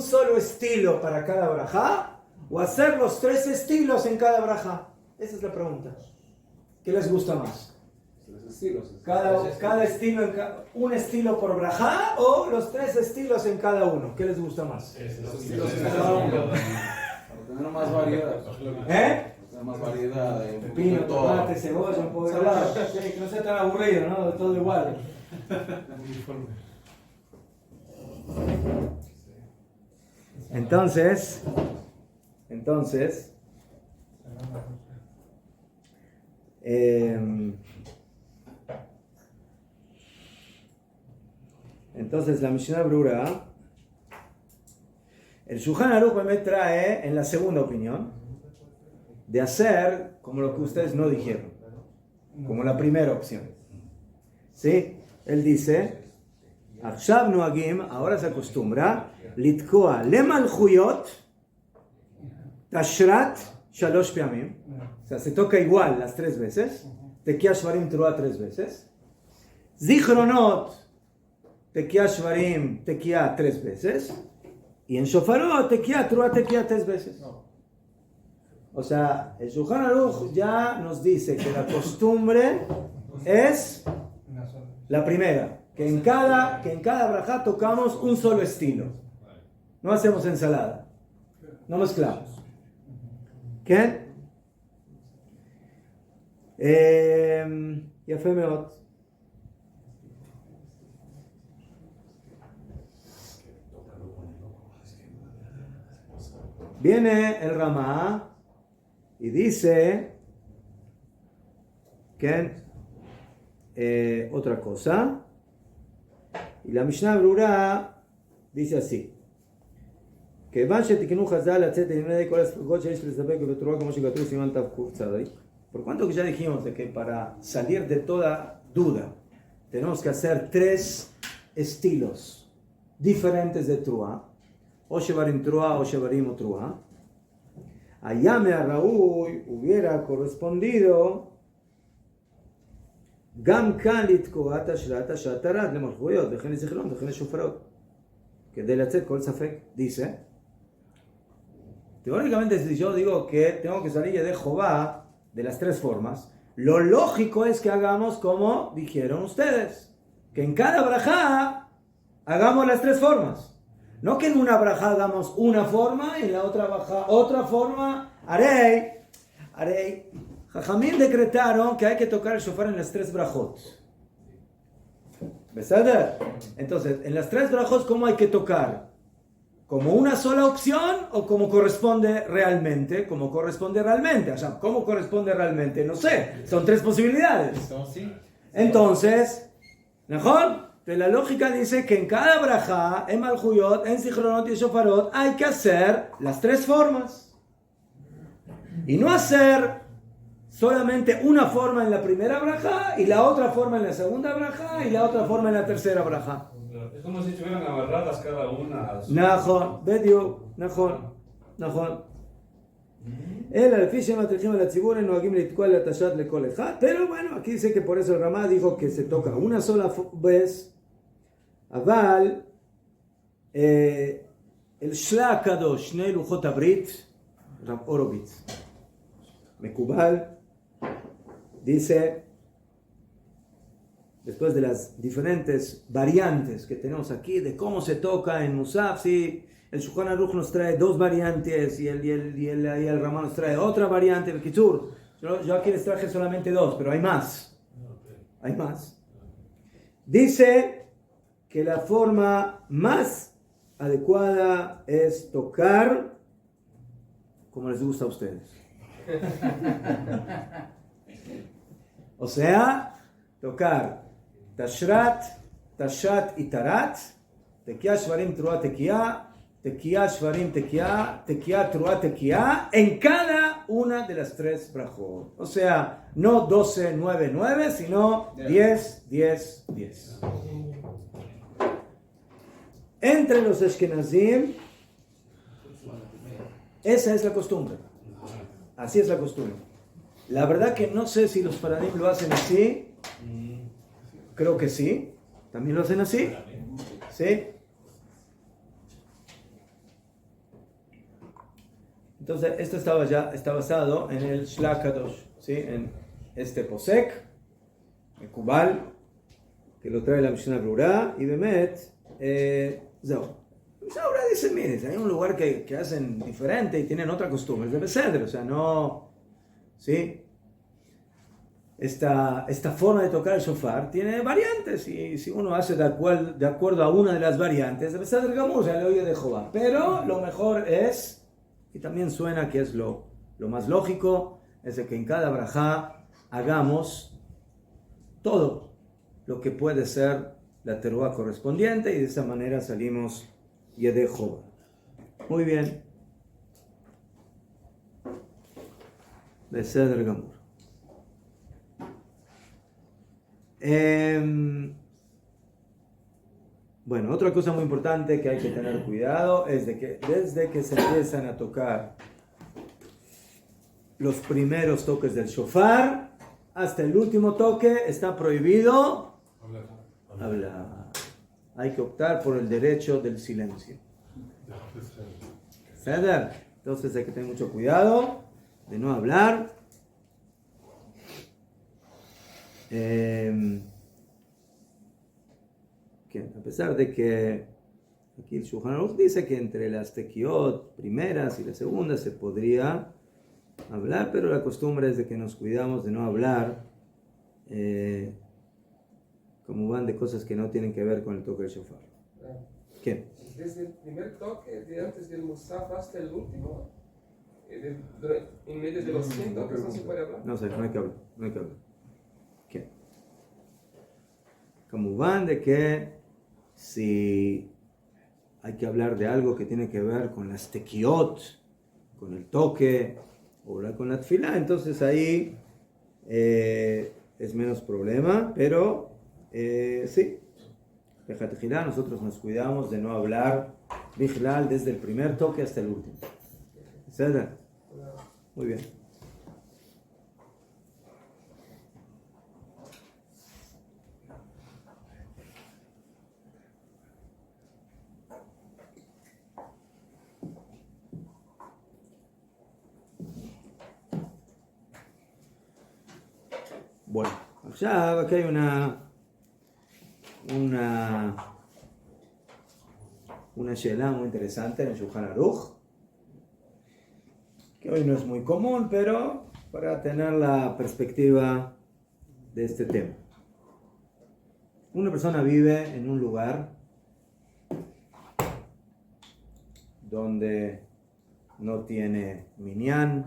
solo estilo para cada brajá o hacer los 3 estilos en cada brajá. Esa es la pregunta. ¿Qué les gusta más? Cada estilo, un estilo por brajá o los 3 estilos en cada uno. ¿Qué les gusta más? Los estilos en cada uno. Para tener más variedad. Tener más variedad de Pepino, tomate, cebolla, un poco de helado. Sí, que no sea tan aburrido, ¿no? De todo igual. Entonces, la Mishnah Brura, el Shulchan Aruch me trae en la segunda opinión de hacer como lo que ustedes no dijeron, como la primera opción. ¿Sí? Él dice, Achshav Noagim, ahora se acostumbra, Litkoa Lemalchuyot, Tashrat, Shalosh Piamim. O sea, se toca igual las 3 veces. Tequía, Shevarim, Trua 3 veces. Zichronot, Tequía, Shevarim, Tequía 3 veces. Y en Shofarot, Tequía, Trua, Tequía 3 veces. O sea, el Shulchan Aruch ya nos dice que la costumbre es la primera. Que en cada brajá tocamos un solo estilo. No hacemos ensalada. No mezclamos. ¿Qué? יפה מאוד. Viene el Ramá y dice que otra cosa. Y la Mishnah Brura dice así. Que por cuanto que ya dijimos de que para salir de toda duda tenemos que hacer 3 estilos diferentes de Trua, o Shevarim Trua o Shevarim Trua. Ayame a Raúl hubiera correspondido Gam Kalit Koat Ashrat Ashatarat Lemorjuyot, Dejen Zichlon, Dejen Shofarot. Que de la Kol Safek dice, teóricamente, si yo digo que tengo que salir de Jehová de las 3 formas, lo lógico es que hagamos como dijeron ustedes, que en cada brajá hagamos las 3 formas. No que en una brajá hagamos una forma y en la otra brajá otra forma. Arey, Jajamín decretaron que hay que tocar el shofar en las 3 brajot. ¿Beseder? Entonces, en las 3 brajot, ¿cómo hay que tocar? ¿Como una sola opción o como corresponde realmente? Como corresponde realmente. O sea, ¿cómo corresponde realmente? No sé. Son 3 posibilidades. Entonces, mejor. La lógica dice que en cada brajá, en Malhuyot, en Zichronot y Shofarot, hay que hacer las 3 formas. Y no hacer solamente una forma en la primera brajá y la otra forma en la segunda brajá y la otra forma en la tercera brajá. Es como si estuvieran amarradas cada una. Najón, Bedio, Najón. Pero bueno, aquí dice que por eso el Ramá dijo que se toca una sola vez. Aval, el Shla Kadosh, Shnei Luchot Abrit, Rab Horovitz, Mekubal, dice, después de las diferentes variantes que tenemos aquí, de cómo se toca en Musaf, sí, el Shulchan Aruch nos trae 2 variantes y el Ramá nos trae otra variante. Yo aquí les traje solamente 2, pero hay más. Hay más. Dice que la forma más adecuada es tocar como les gusta a ustedes. O sea, tocar Tashrat, Tashat y Tarat, Tekiah Shvarim Trua Tekiah, Tekiah Shvarim Tekiah, Tekiah Trua Tekiah, en cada una de las 3 brajot. O sea, no 12, 9, 9, sino 10, 10, 10. Entre los Ashkenazim, esa es la costumbre. Así es la costumbre. La verdad que no sé si los Faradim lo hacen así. Creo que sí. ¿También lo hacen así? ¿Sí? Entonces, esto está basado en el Shla Kadosh, ¿sí? En este posek, el Kubal, que lo trae la Mishnah Brura, y Bemet, ahora dice, mire, hay un lugar que hacen diferente y tienen otra costumbre, es de Beseder, o sea, no, ¿sí? Esta forma de tocar el shofar tiene variantes, y si uno hace de acuerdo a una de las variantes, de Beseder Gamur, ya le oye de Jehová, pero lo mejor es, y también suena que es lo más lógico, es de que en cada brajá hagamos todo lo que puede ser la teruá correspondiente, y de esa manera salimos Yedei Jehová. Muy bien. Beseder Gamur. Bueno, otra cosa muy importante que hay que tener cuidado es de que desde que se empiezan a tocar los primeros toques del shofar hasta el último toque está prohibido hablar. Hay que optar por el derecho del silencio. ¿Ceder? Entonces hay que tener mucho cuidado de no hablar. A pesar de que aquí el Shulchan Aruch dice que entre las tequiot primeras y las segundas se podría hablar, pero la costumbre es de que nos cuidamos de no hablar como van de cosas que no tienen que ver con el toque del shofar. ¿Qué? Desde el primer toque, de antes del Musaf hasta el último, en medio de los 100 toques no se puede hablar. No sé, no hay que hablar. ¿Qué? Kamubán de que si hay que hablar de algo que tiene que ver con las tequiot, con el toque, o hablar con la tefilá, entonces ahí es menos problema, pero sí, Bejatejilá, nosotros nos cuidamos de no hablar Bijlal desde el primer toque hasta el último. ¿Cedar? Muy bien. Bueno, ya aquí hay una shela muy interesante en el Shulchan Aruch, que hoy no es muy común, pero para tener la perspectiva de este tema. Una persona vive en un lugar donde no tiene minyan,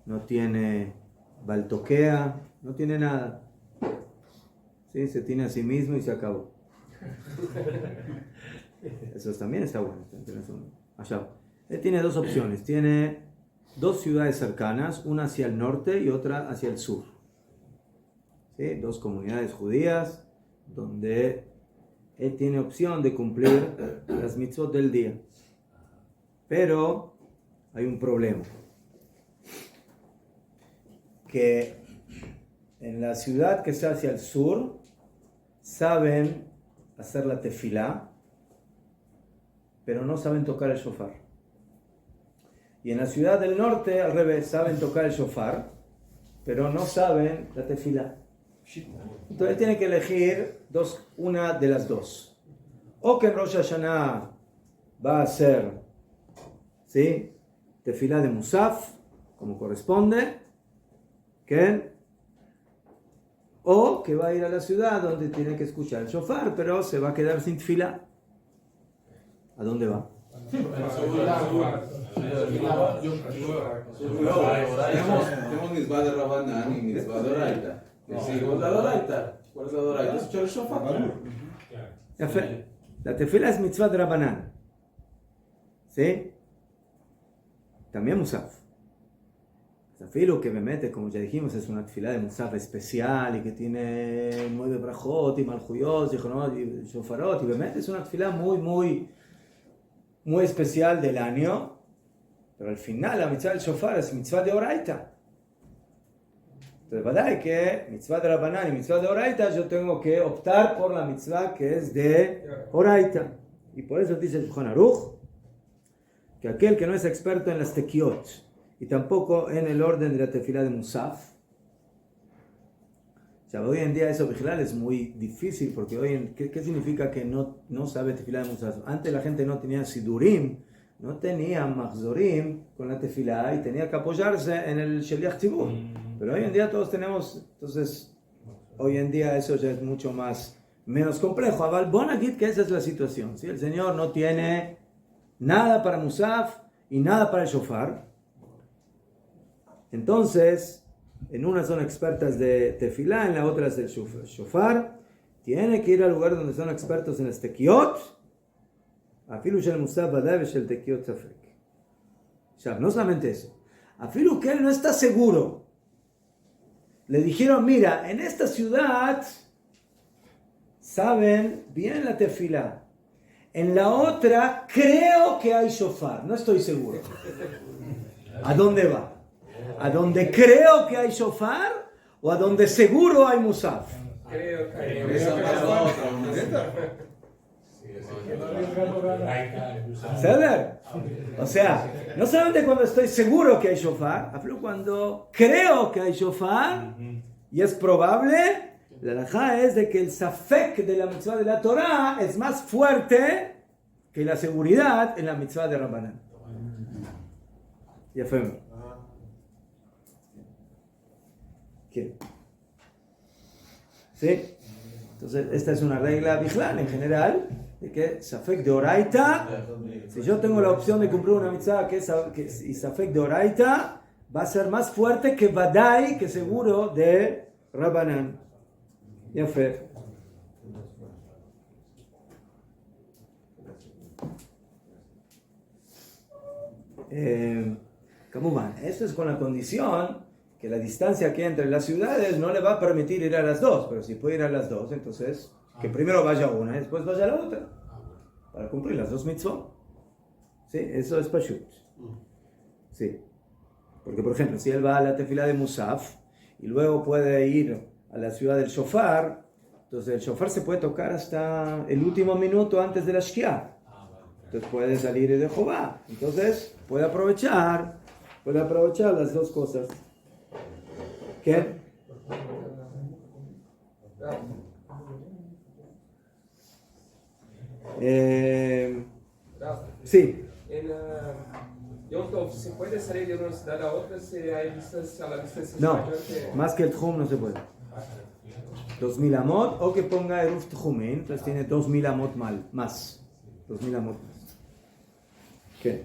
no tiene baltoquea, no tiene nada. ¿Sí? Se tiene a sí mismo y se acabó. Eso también está bueno. Allá. Él tiene dos opciones. Tiene dos ciudades cercanas, una hacia el norte y otra hacia el sur. ¿Sí? Dos comunidades judías donde él tiene opción de cumplir las mitzvot del día. Pero hay un problema. Que en la ciudad que está hacia el sur saben hacer la tefilá, pero no saben tocar el shofar. Y en la ciudad del norte, al revés, saben tocar el shofar, pero no saben la tefilá. Entonces él tiene que elegir una de las dos. O que en Rosh Hashanah va a hacer, ¿sí?, tefilá de Musaf, como corresponde, o que va a ir a la ciudad donde tiene que escuchar el shofar, pero se va a quedar sin tefilá. ¿A dónde va? Tenemos mitzvah de Rabanán y mitzvah de Oraita. Decimos la Oraita. ¿Cuál es la Oraita? Escuchar el shofar. La tefilá es mitzvah de Rabanán. ¿Sí? También Musaf. Lo que me mete, como ya dijimos, es una tefilá de Musaf especial y que tiene 9 brajot y malhuyot y shofarot, y Bemet es una tefilá muy especial del año, pero al final la mitzvah del shofar es mitzvah de Oraita. Entonces, verdad que mitzvah de Rabanán y mitzvah de Oraita, yo tengo que optar por la mitzvah que es de Oraita. Y por eso dice el Shulchan Aruch que aquel que no es experto en las tequiot y tampoco en el orden de la tefilá de Musaf. O sea, hoy en día eso vigilar es muy difícil, porque ¿qué significa que no sabe tefilá de Musaf? Antes la gente no tenía sidurim, no tenía mahzorim con la tefilá y tenía que apoyarse en el sheliach tzibur. Pero hoy en día todos tenemos, entonces hoy en día eso ya es mucho menos complejo. Aval Bonagit, que esa es la situación. ¿Sí? El Señor no tiene nada para Musaf y nada para el shofar. Entonces, en una son expertas de tefilá, en la otra es del shofar. Tiene que ir al lugar donde son expertos en las tequiot. Afilu shel musaf badav shel tequiot safek. Ya, no solamente eso. Afilu que él no está seguro. Le dijeron, mira, en esta ciudad saben bien la tefilá. En la otra creo que hay shofar. No estoy seguro. ¿A dónde va? ¿A donde creo que hay shofar o a donde seguro hay musaf? Creo que hay. ¿Sabes? O sea, no solamente cuando estoy seguro que hay shofar, pero cuando creo que hay shofar y es probable, la halajá es de que el safek de la mitzvah de la Torah es más fuerte que la seguridad en la mitzvah de Rabanán. Ya fue. ¿Qué? ¿Sí? Entonces, esta es una regla bijlal en general, de que Safek de Oraita, si yo tengo la opción de cumplir una mitzvah que Safek de Oraita, va a ser más fuerte que Badai, que seguro de Rabanán. יפה. כמובן, esto es con la condición que la distancia que hay entre las ciudades no le va a permitir ir a las dos, pero si puede ir a las dos, entonces que primero vaya una y después vaya a la otra, para cumplir las dos mitzvot. Sí, eso es pashut. Sí, porque por ejemplo, si él va a la tefilá de Musaf y luego puede ir a la ciudad del shofar, entonces el shofar se puede tocar hasta el último minuto antes de la shkia. Entonces puede salir de Jehová. Entonces puede aprovechar las dos cosas. ¿Qué? Sí. En Yom Tov, ¿se puede salir de una ciudad a otra si hay distancia a la distancia No, mayor que... más que el Tjum no se puede. 2000 amot o que ponga Eruf Tjumin, entonces tiene 2000 amot más. 2000 amot más. ¿Qué?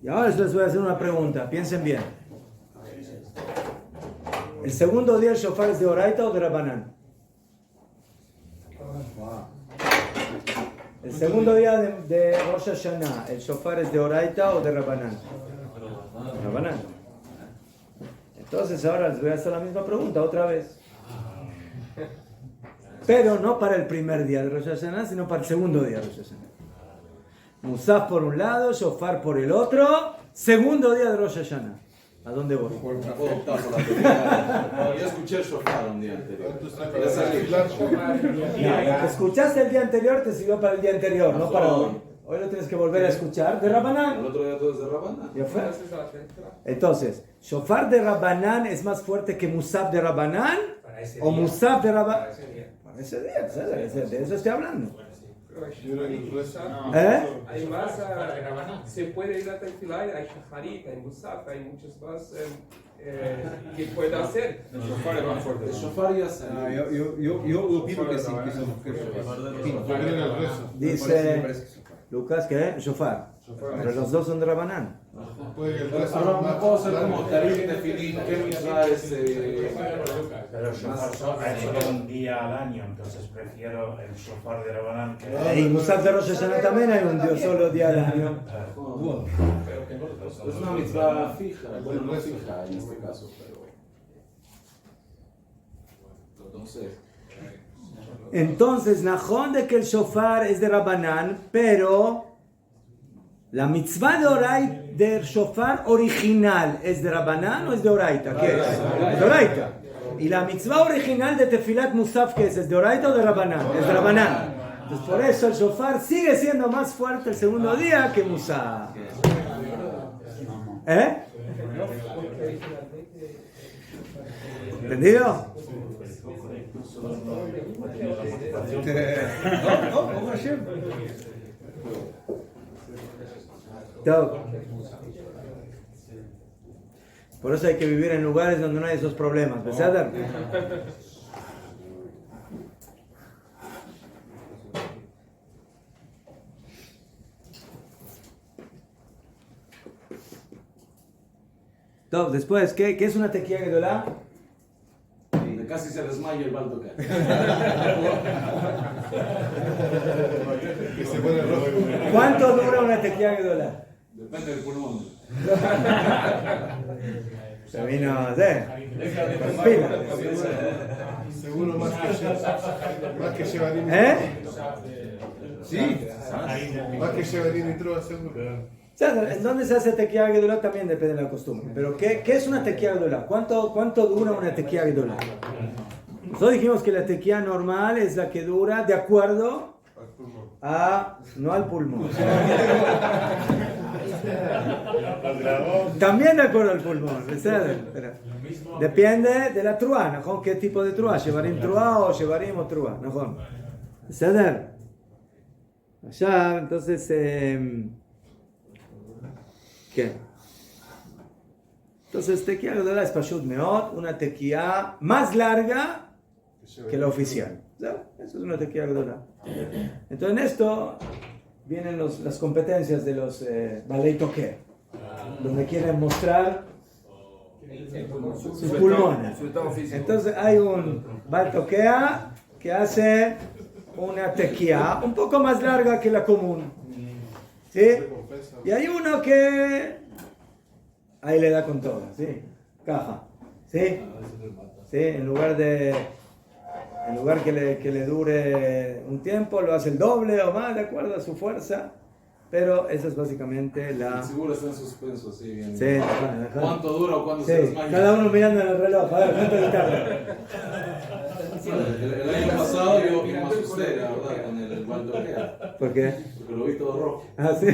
Y ahora les voy a hacer una pregunta, piensen bien. ¿El segundo día el shofar es de Oraita o de Rabbanán? El segundo día de Rosh Hashanah, ¿el shofar es de Oraita o de Rabbanán? Rabbanán. Entonces ahora les voy a hacer la misma pregunta otra vez. Pero no para el primer día de Rosh Hashanah, sino para el segundo día de Rosh Hashanah. Musaf por un lado, shofar por el otro, segundo día de Rosh Hashanah. ¿A dónde voy? Puedo optar por la primera. Yo escuché el shofar un día anterior. Lo que escuchaste el día anterior te sirvió para el día anterior, no para hoy. Hoy lo tienes que volver a escuchar de El Rabbanán. otro día todo es de Rabbanán. Entonces, shofar de Rabbanán es más fuerte que Musaf de Rabbanán Para ese o día. Musaf de Rabbanán. Para ese día. Para ese día, ¿sabes? De eso estoy hablando. Hay más, se puede ir a Tefilá, hay Shacharit, hay Musaf, hay muchas más que puede hacer. El shofar es más fuerte. El shofar ya salió. Yo opino que sí, que son Dice Lucas que shofar. Pero los dos son de Rabbanán. Ahora me puedo hacer como Tarim Tefilín, ¿qué mitzvah es? Pero el shofar es solo un día al año, entonces prefiero el shofar de Rabbanán que... Y Musaf de Rosh Hashanah también hay un día solo día al año. Es una mitzvah fija, bueno, no fija en este caso, pero... Entonces, Najón de que el shofar es de Rabbanán, pero la mitzvah de Oray del shofar original es de Rabbanán o es de Oraita. ¿Qué es? De Oraita. Y la mitzvah original de Tefilat Musaf, ¿qué es? ¿Es de Oraita o de Rabbanán? Es de Rabbanán. Entonces, por eso el shofar sigue siendo más fuerte el segundo día que Musaf. ¿Eh? ¿Entendido? Por eso hay que vivir en lugares donde no hay esos problemas. ¿Verdad? Después, ¿qué es una tequía gedolá? Casi se desmaya el baldoca. ¿Cuánto dura una tequía gedolá? Depende del pulmón. Se vino a hacer. Seguro más que Shevarim. ¿Eh? Sí, más que Shevarim y Trova, seguro. O sea, en dónde se hace tequía gedolá también depende de la costumbre. Pero ¿qué es una tequía gedolá? ¿Cuánto dura una tequía gedolá? Nosotros dijimos que la tequía normal es la que dura de acuerdo a... no al pulmón. También de acuerdo al pulmón. Pero depende de la trua, ¿no? ¿Qué tipo de trua? ¿Shevarim trua o Shevarim o trua? ¿No? Allá, entonces... ¿qué? Entonces, tequía gedolá es pashut meot, una tequía más larga que la oficial. ¿Sí? Eso es una tequía gedolá. Entonces en esto vienen las competencias de los Balei Tokea, donde quieren mostrar sus pulmones. Entonces hay un Baal Tokea que hace una tequía un poco más larga que la común, ¿sí? Y hay uno que ahí le da con todo, ¿sí? Caja, ¿sí? ¿Sí? En lugar que le dure un tiempo, lo hace el doble o más, de acuerdo a su fuerza. Pero esa es básicamente la... Seguro está en suspenso, sí, bien. Sí, ¿Cuánto dura o cuándo sí, se desmaya? cada uno mirando en el reloj, a ver, ¿cuánto le tarda? El año pasado yo me asusté, la verdad, con el Baldokea. ¿Por qué? Porque lo vi todo rojo. Ah, sí.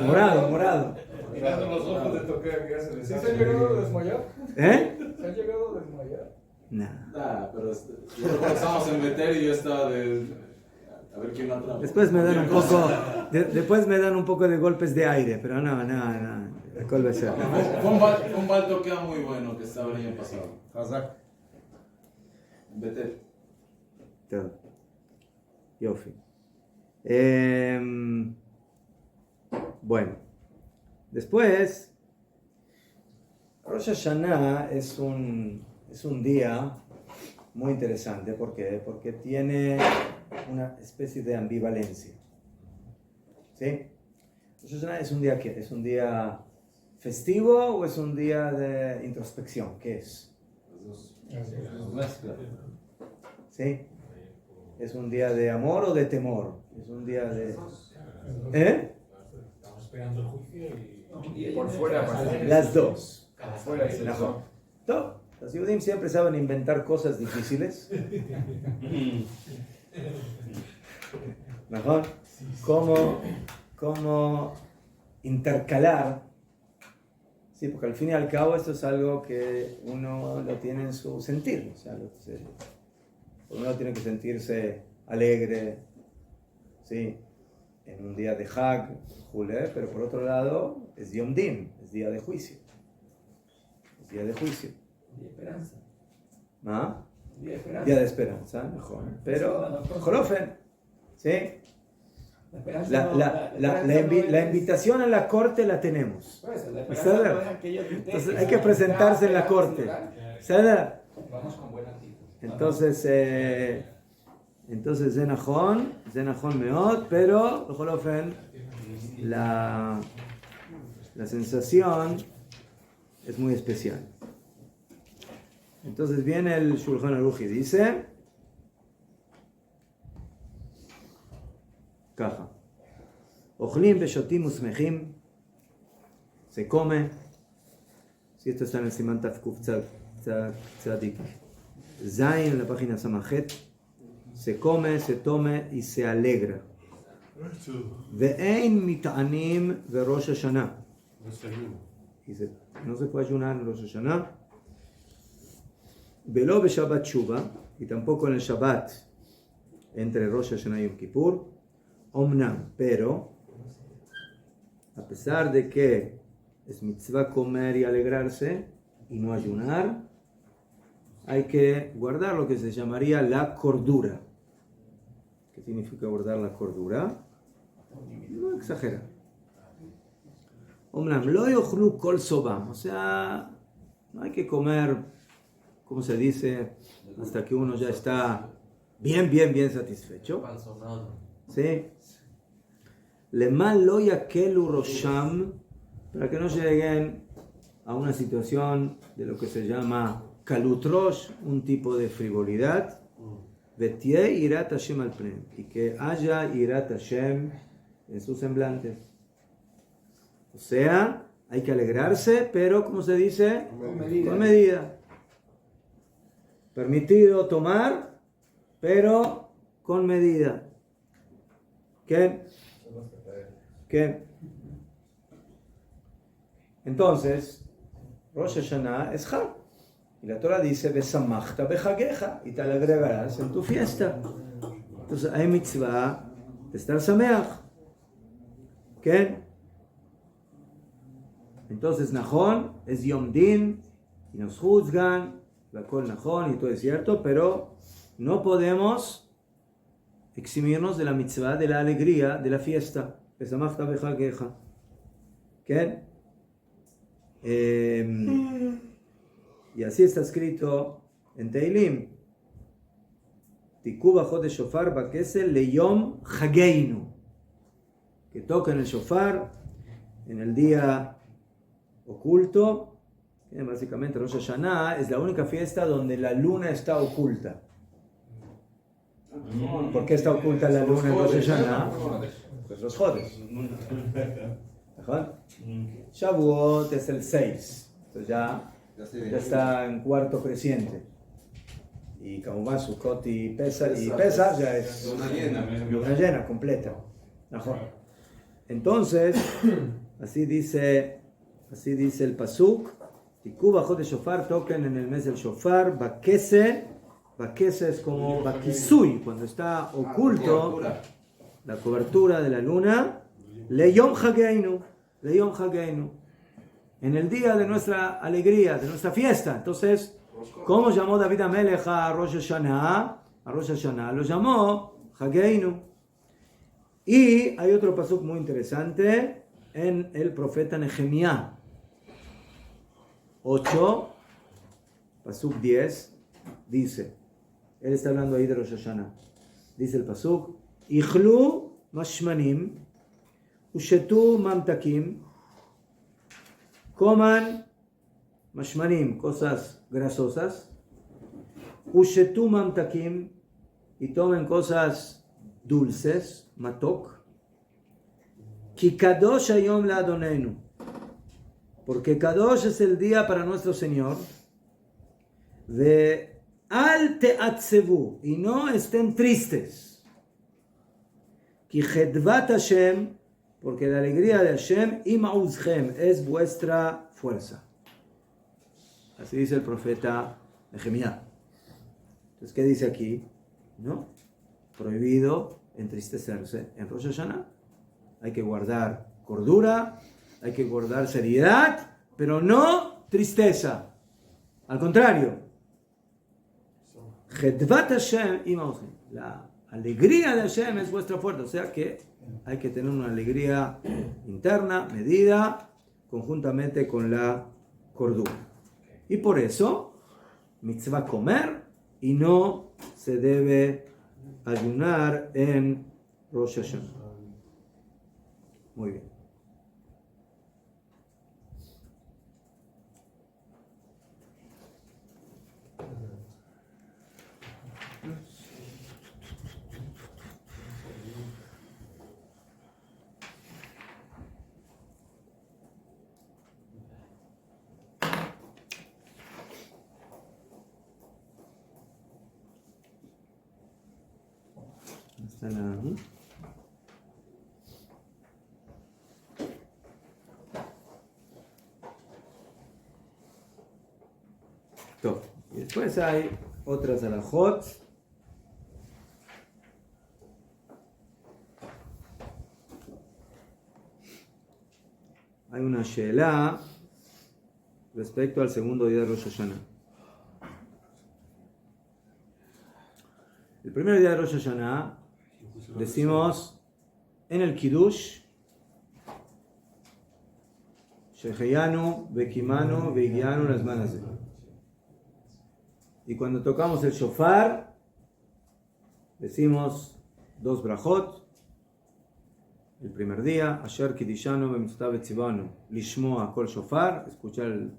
Morado. Mirando los ojos de tocar que hacen. ¿Sí se han llegado a desmayar? ¿Eh? ¿Se han llegado a desmayar? No. Pero yo estábamos en meter y yo estaba a ver quién lo atrapa. Después me dan un poco de golpes de aire, pero no. ¿Cuál va a ser? Fue un Baldokea muy bueno que estaba el año pasado. Betel. Todo. Yofi. Bueno. Después, Rosh Hashanah es un día muy interesante. ¿Por qué? Porque tiene una especie de ambivalencia. ¿Sí? Rosh Hashanah es un día ¿qué? ¿Es un día festivo o es un día de introspección? ¿Qué es? ¿Sí? ¿Es un día de amor o de temor? ¿Es un día de... ¿Eh? Estamos esperando el juicio y... Por fuera, Las dos. fuera es el sol. No, los Yehudim siempre saben inventar cosas difíciles. ¿Mejor? ¿Cómo intercalar? Sí, porque al fin y al cabo esto es algo que uno lo tiene en su sentir. O sea, uno tiene que sentirse alegre, ¿sí? En un día de Hag, pero por otro lado es Yom Din, es día de juicio. Es día de juicio. Día de esperanza. ¿Ah? Día de esperanza. Día de esperanza, mejor. Pero, Jolofen, ¿sí? La invitación a la corte la tenemos. Entonces hay que presentarse en la corte. Vamos con buena actitud. Entonces Zenajón Meot, pero Jolofen, la sensación es muy especial. Entonces viene el Shulchan Aruch y dice caja Ochlim beshotim usmechim, se come. Si esto está en el Siman Tafkuf Tzadik Zain, en la página Samajet, se come, se tome y se alegra. Ve'ein mit'anim ve'Rosh Hashanah, no se puede ayunar en Rosh Hashanah. Ve'lo beShabbat Shuvah, y tampoco en el Shabbat entre Rosh Hashanah y Yom Kippur. Omnam, pero a pesar de que es mitzvah comer y alegrarse y no ayunar, hay que guardar lo que se llamaría la cordura. ¿Qué significa guardar la cordura? No exagera. Omnam, lo yochlu kol sobam, o sea, no hay que comer, como se dice, hasta que uno ya está bien satisfecho. ¿Sí? Lemal lo yakelu rosham, para que no lleguen a una situación de lo que se llama kalutrosh, un tipo de frivolidad. Vetie irat Hashem al pnem, y que haya irat Hashem en sus semblantes. O sea, hay que alegrarse, pero como se dice, con medida. Permitido tomar, pero con medida. ¿Qué? Entonces, Rosh Hashanah es Hag. Y la Torah dice, Besamachta bechageja, y te alegrarás en tu fiesta. Entonces hay mitzvah de estar sameach. ¿Qué? Entonces Najón es Yom Din, y nos juzgan, la Kol Najón, y todo es cierto, pero no podemos eximirnos de la mitzvah, de la alegría, de la fiesta. Besamachta bechagecha. ¿Qué? Y así está escrito en Teilim. Tiku bajot de shofar bakesel leyom chageinu. Que toquen el shofar en el día oculto. Básicamente Rosh Hashanah es la única fiesta donde la luna está oculta. ¿Por qué está oculta la luna en Rosh Hashanah? Pues los jodes. Shavuot es el 6. Entonces ya está en cuarto creciente. Y como va Sukkot y Pesach ya es luna llena completa. Entonces, así dice el pasuk. Tiku bajot de shofar, toquen en el mes del shofar. Bakese es como bakisui, cuando está oculto la cobertura de la luna. Leyom hageinu, en el día de nuestra alegría, de nuestra fiesta. Entonces, ¿cómo llamó David Amelech a Rosh Hashanah? A Rosh Hashanah lo llamó Hageinu. Y hay otro pasuk muy interesante en el profeta Nehemías 8, pasuk 10, dice, él está hablando ahí de Rosh Hashanah, dice el pasuk, Ichlu mashmanim, ushetu mamtakim, coman mashmanim, cosas grasosas, ushetu mamtakim, y tomen cosas dulces, matok, ki kadosh hayom la Adonenu, porque kadosh es el día para nuestro Señor, de al te'atzevu, y no estén tristes, ki chedvat Hashem, porque la alegría de Hashem y ma'uzchem es vuestra fuerza. Así dice el profeta Nehemías. Entonces, ¿qué dice aquí? No, prohibido entristecerse en Rosh Hashanah. Hay que guardar cordura, hay que guardar seriedad, pero no tristeza. Al contrario, Chedvat Hashem y ma'uzchem, la alegría de Hashem es vuestra fuerza. O sea que hay que tener una alegría interna, medida, conjuntamente con la cordura. Y por eso, mitzvah comer y no se debe ayunar en Rosh Hashanah. Muy bien. Y después hay otras alajot. Hay una she'ela respecto al segundo día de Rosh Hashanah. El primer día de Rosh Hashanah decimos en el Kiddush Sheheyanu, Bekimanu, Begianu, las manas de. Y cuando tocamos el shofar, decimos dos brajot. El primer día, Asher Kidishanu, Bemitzvah Betzivanu, Lishmoa Kol Shofar, escuchar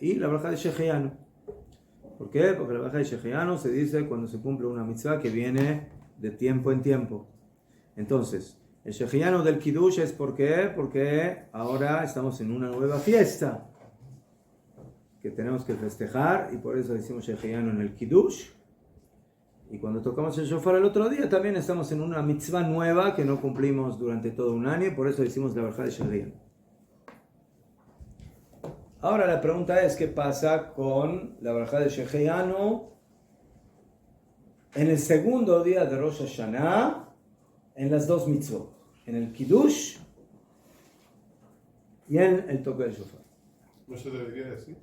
y la braja de Sheheyanu. ¿Por qué? Porque la braja de Sheheyanu se dice cuando se cumple una mitzvah que viene de tiempo en tiempo. Entonces, el Sheheyanu del Kiddush es ¿por qué? Porque ahora estamos en una nueva fiesta que tenemos que festejar y por eso decimos Sheheyanu en el Kiddush. Y cuando tocamos el shofar el otro día también estamos en una mitzvah nueva que no cumplimos durante todo un año y por eso decimos la braja de Sheheyanu. Ahora la pregunta es ¿qué pasa con la braja de Sheheyanu en el segundo día de Rosh Hashanah en las dos mitzvot? En el Kiddush y en el toque del shofar. ¿No se debería decir?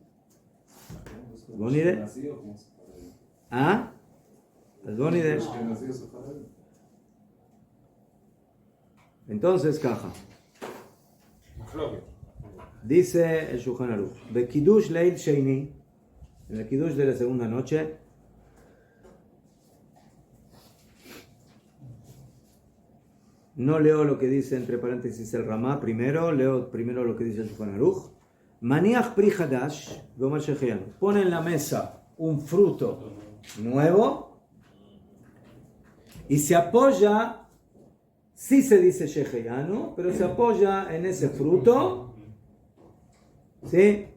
בוא נראה. אז בוא נראה. Entonces, caja. Dice el Shulchan Aruch, Bekidush Leil Sheini, en el Kiddush de la segunda noche, no leo lo que dice entre paréntesis el Ramá primero, leo primero lo que dice el Shulchan Aruch. Maniach pri hadash, pone en la mesa un fruto nuevo y se apoya, sí se dice sheheyanu, pero se apoya en ese fruto, ¿sí?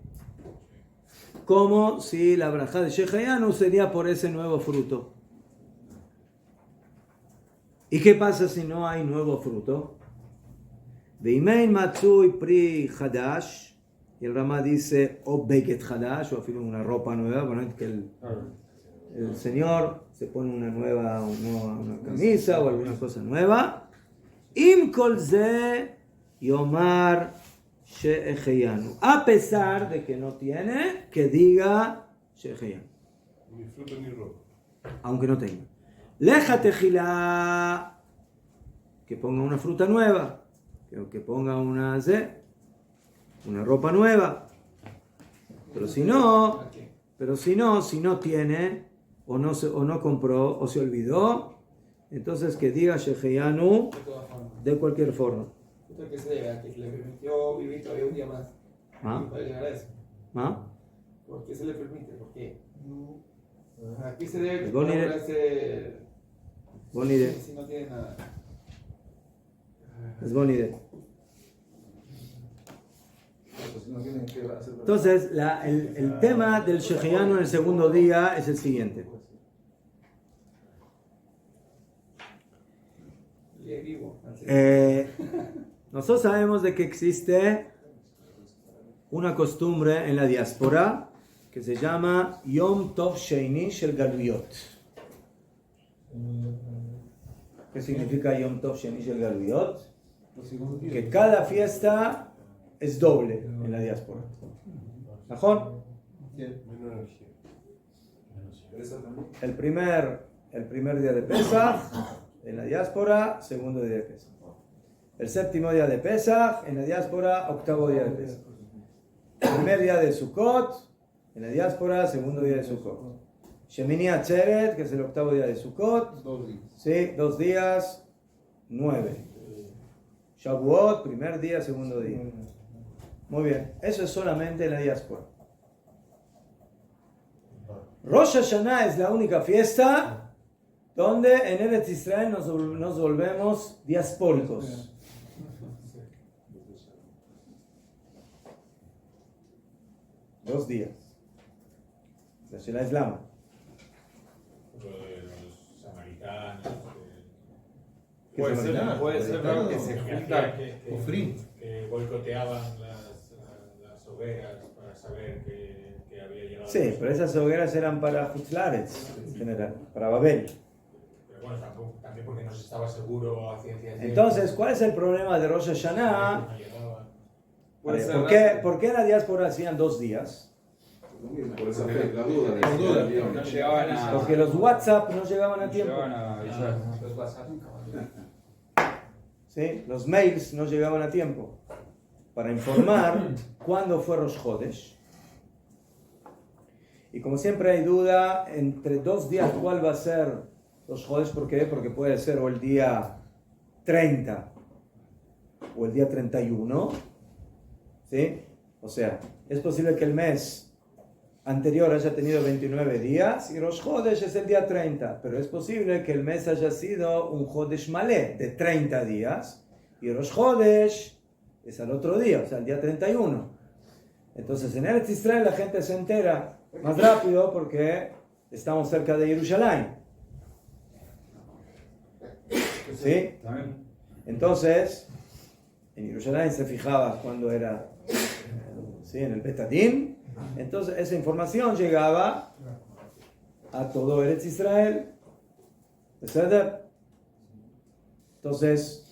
Como si la braja de sheheyanu sería por ese nuevo fruto. ¿Y qué pasa si no hay nuevo fruto? Veimein matzui pri hadash. Y el Ramá dice, o beket hadash, o una ropa nueva, bueno, que el señor se pone una nueva, una camisa o alguna cosa nueva. Im kol ze yomar she'echeyanu. A pesar de que no tiene, que diga she'echeyanu. Ni fruta ni ropa. Aunque no tenga. Leja tejilá, que ponga una fruta nueva, que ponga una ropa nueva. Pero si no tiene, o no compró, o se olvidó, entonces que diga sheheyanu de cualquier forma. ¿Qué se debe a que le permitió vivir todavía un día más? ¿Ah? ¿Puede llegar a eso? ¿Ah? ¿Por qué se le permite? ¿Por qué? ¿A qué se debe que Bonnie si no tiene nada? Es buena idea. Entonces, el tema del sheheyanu en el segundo día es el siguiente. Nosotros sabemos de que existe una costumbre en la diáspora que se llama Yom Tov Sheini Shel Galuyot. ¿Qué significa Yom Tov Sheini Shel Galuyot? Que cada fiesta es doble en la diáspora. ¿Najón? El primer día de Pesach en la diáspora, segundo día de Pesach. El séptimo día de Pesach en la diáspora, octavo día de Pesach. El primer día de Sukkot en la diáspora, segundo día de Sukkot. Shemini Atzeret, que es el octavo día de Sukkot. 2 días. Sí, 2 días, 9. Shavuot, primer día, segundo día. Muy bien, eso es solamente en la diáspora. Rosh Hashanah es la única fiesta donde en Eretz Israel nos volvemos diaspóricos. Dos días. La Shela es lama. Los samaritanos. Puede ser Claro, que se juntan. Que boicoteaban las hogueras para saber que había llegado. Sí, pero esas hogueras eran para Hutzlaretz en general, para Babel. Pero bueno, también porque no se estaba seguro a ciencia cierta. Entonces, ¿cuál es el problema de Rosh Hashanah? No llegaba. ¿Por qué en la diáspora hacían 2 días? Por esa fe, la duda. No llegaban a. Porque los WhatsApp no llegaban a tiempo. Llegaban a avisar. Los WhatsApp. ¿Sí? Los mails no llegaban a tiempo para informar cuándo fue Rosh Chodesh. Y como siempre hay duda entre 2 días cuál va a ser Rosh Chodesh. ¿Por qué? Porque puede ser o el día 30 o el día 31. ¿Sí? O sea, es posible que el mes anterior haya tenido 29 días y Rosh Chodesh es el día 30, pero es posible que el mes haya sido un Chodesh Malé de 30 días y Rosh Chodesh es al otro día, o sea, el día 31. Entonces en Eretz Israel la gente se entera más rápido porque estamos cerca de Jerusalén. ¿Sí? Entonces, en Jerusalén se fijaba cuando era en el Betadín. Entonces esa información llegaba a todo Eretz Israel. Entonces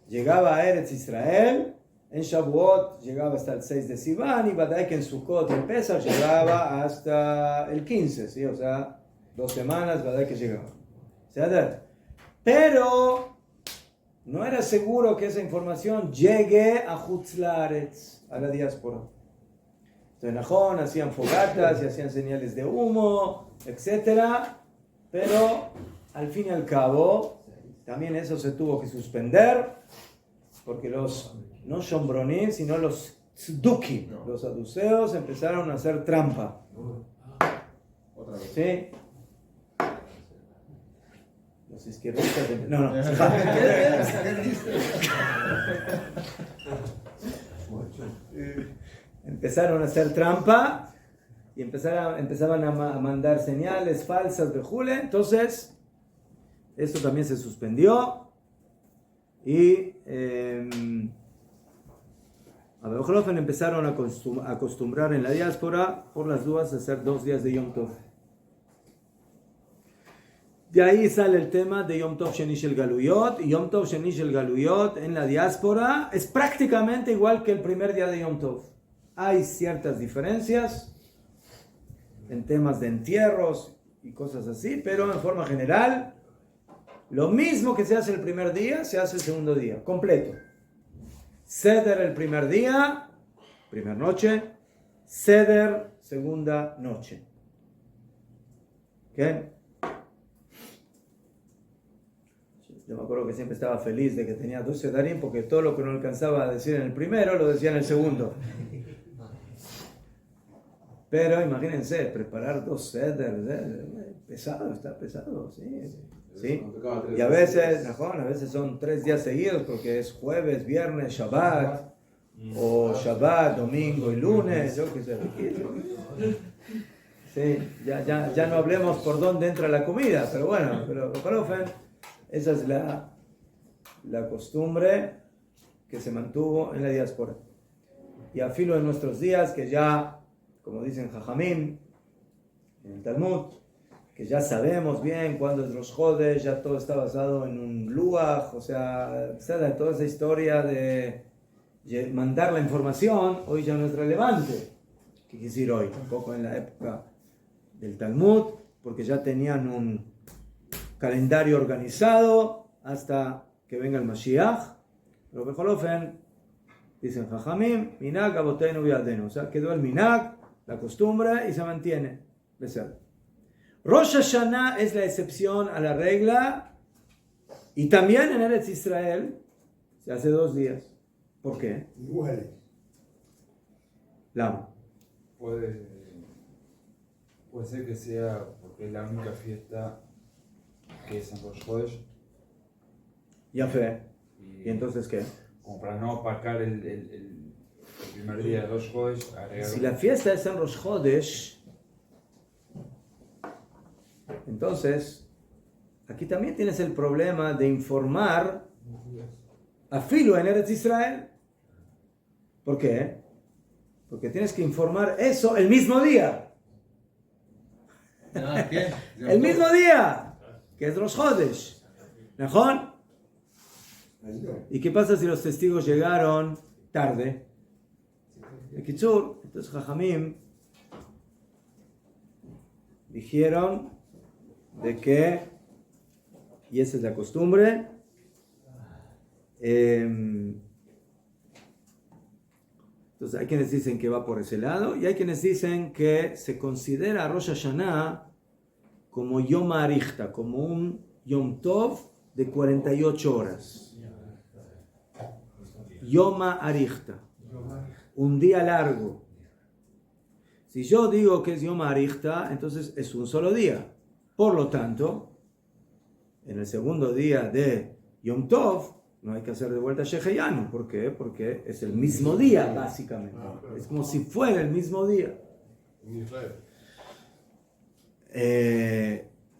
llegaba a Eretz Israel. En Shavuot llegaba hasta el 6 de Sivan y Badai que en Sukkot y en Pesach llegaba hasta el 15, ¿sí? O sea, 2 semanas Badai que llegaba. Pero no era seguro que esa información llegue a Hutzlaretz, a la diáspora. Entonces, Najón hacían fogatas y hacían señales de humo, etc. Pero, al fin y al cabo, también eso se tuvo que suspender, porque los, no shombronim, sino los tzdukim, los saduceos, empezaron a hacer trampa. Otra vez. ¿Sí? Los izquierdistas... No. Empezaron a hacer trampa y empezaban a mandar señales falsas de Jule. Entonces, esto también se suspendió. Y a Bejofen empezaron a acostumbrar en la diáspora, por las dudas, a hacer 2 días de Yom Tov. De ahí sale el tema de Yom Tov Sheni Shel Galuyot. Y Yom Tov Sheni Shel Galuyot en la diáspora es prácticamente igual que el primer día de Yom Tov. Hay ciertas diferencias en temas de entierros y cosas así, pero en forma general, lo mismo que se hace el primer día, se hace el segundo día, completo. Seder el primer día, primera noche, Seder segunda noche. ¿Qué? Yo me acuerdo que siempre estaba feliz de que tenía 2 sedarim, porque todo lo que no alcanzaba a decir en el primero, lo decía en el segundo. Pero imagínense, preparar 2 seders, pesado, está pesado, sí. ¿Sí? Y a veces son 3 días seguidos, porque es jueves, viernes, Shabbat, o Shabbat, domingo y lunes, yo qué sé. Sí, ya no hablemos por dónde entra la comida, pero bueno, esa es la costumbre que se mantuvo en la diáspora. Y a filo de nuestros días, que ya, como dicen Jajamim, en el Talmud, que ya sabemos bien cuándo es Rosh Chodesh, ya todo está basado en un luaj, o sea, toda esa historia de mandar la información, hoy ya no es relevante. ¿Qué quiere decir hoy? Tampoco en la época del Talmud, porque ya tenían un calendario organizado hasta que venga el Mashiach. Pero Bejolofen, dicen Jajamim, Minag Aboteinu Biadenu, o sea, quedó el Minag, la costumbre, y se mantiene. Rosh Hashanah es la excepción a la regla, y también en Eretz Israel se hace 2 días. ¿Por qué? Igual. Lama. Puede ser que sea porque es la única fiesta que es en Rosh Chodesh. Ya fe. ¿Y entonces qué? Como para no opacar el primer día de Rosh Chodesh, Si la fiesta es en Rosh Chodesh, entonces aquí también tienes el problema de informar a filo en Eretz Israel. ¿Por qué? Porque tienes que informar eso el mismo día. El mismo día, que es Rosh Chodesh. ¿Najón? ¿Y qué pasa si los testigos llegaron tarde? Entonces Jajamim dijeron de que, y esa es la costumbre, entonces hay quienes dicen que va por ese lado, y hay quienes dicen que se considera a Rosh Hashanah como Yom Arichta, como un Yom Tov de 48 horas. Yom Arichta, un día largo. Si yo digo que es Yom Arichta, entonces es un solo día. Por lo tanto, en el segundo día de Yom Tov, no hay que hacer de vuelta Sheheyanu. ¿Por qué? Porque es el mismo día, básicamente. Es como si fuera el mismo día.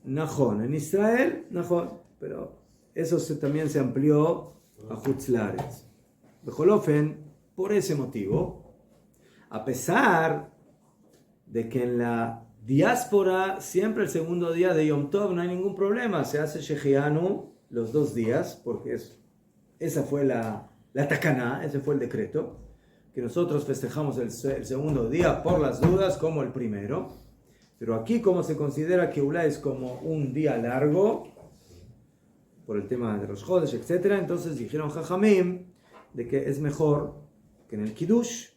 Najón, en Israel, Najón, pero eso también se amplió a Hutzlaretz. Bejolofen, por ese motivo, a pesar de que en la diáspora siempre el segundo día de Yom Tov no hay ningún problema, se hace Sheheyanu los 2 días, porque esa fue la takaná, ese fue el decreto, que nosotros festejamos el segundo día por las dudas como el primero. Pero aquí, como se considera que Ulá es como un día largo, por el tema de los Jodesh, etc. Entonces dijeron Jajamim de que es mejor que en el Kiddush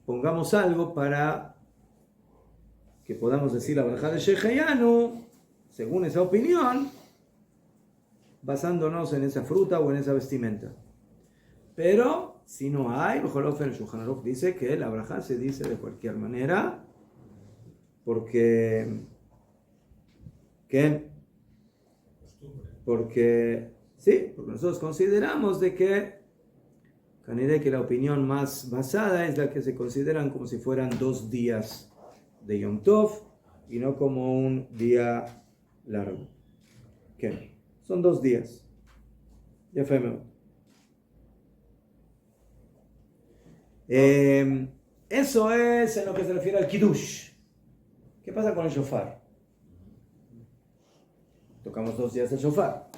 pongamos algo para que podamos decir la braja de Sheheyanu, según esa opinión, basándonos en esa fruta o en esa vestimenta. Pero si no hay, mejor el Shulchan Aruch dice que la braja se dice de cualquier manera, porque sí, porque nosotros consideramos de que la opinión más basada es la que se consideran como si fueran 2 días de Yom Tov y no como un día largo. ¿Qué? Son 2 días. Ya fue mejor. Eso es en lo que se refiere al Kiddush. ¿Qué pasa con el shofar? Tocamos 2 días el shofar.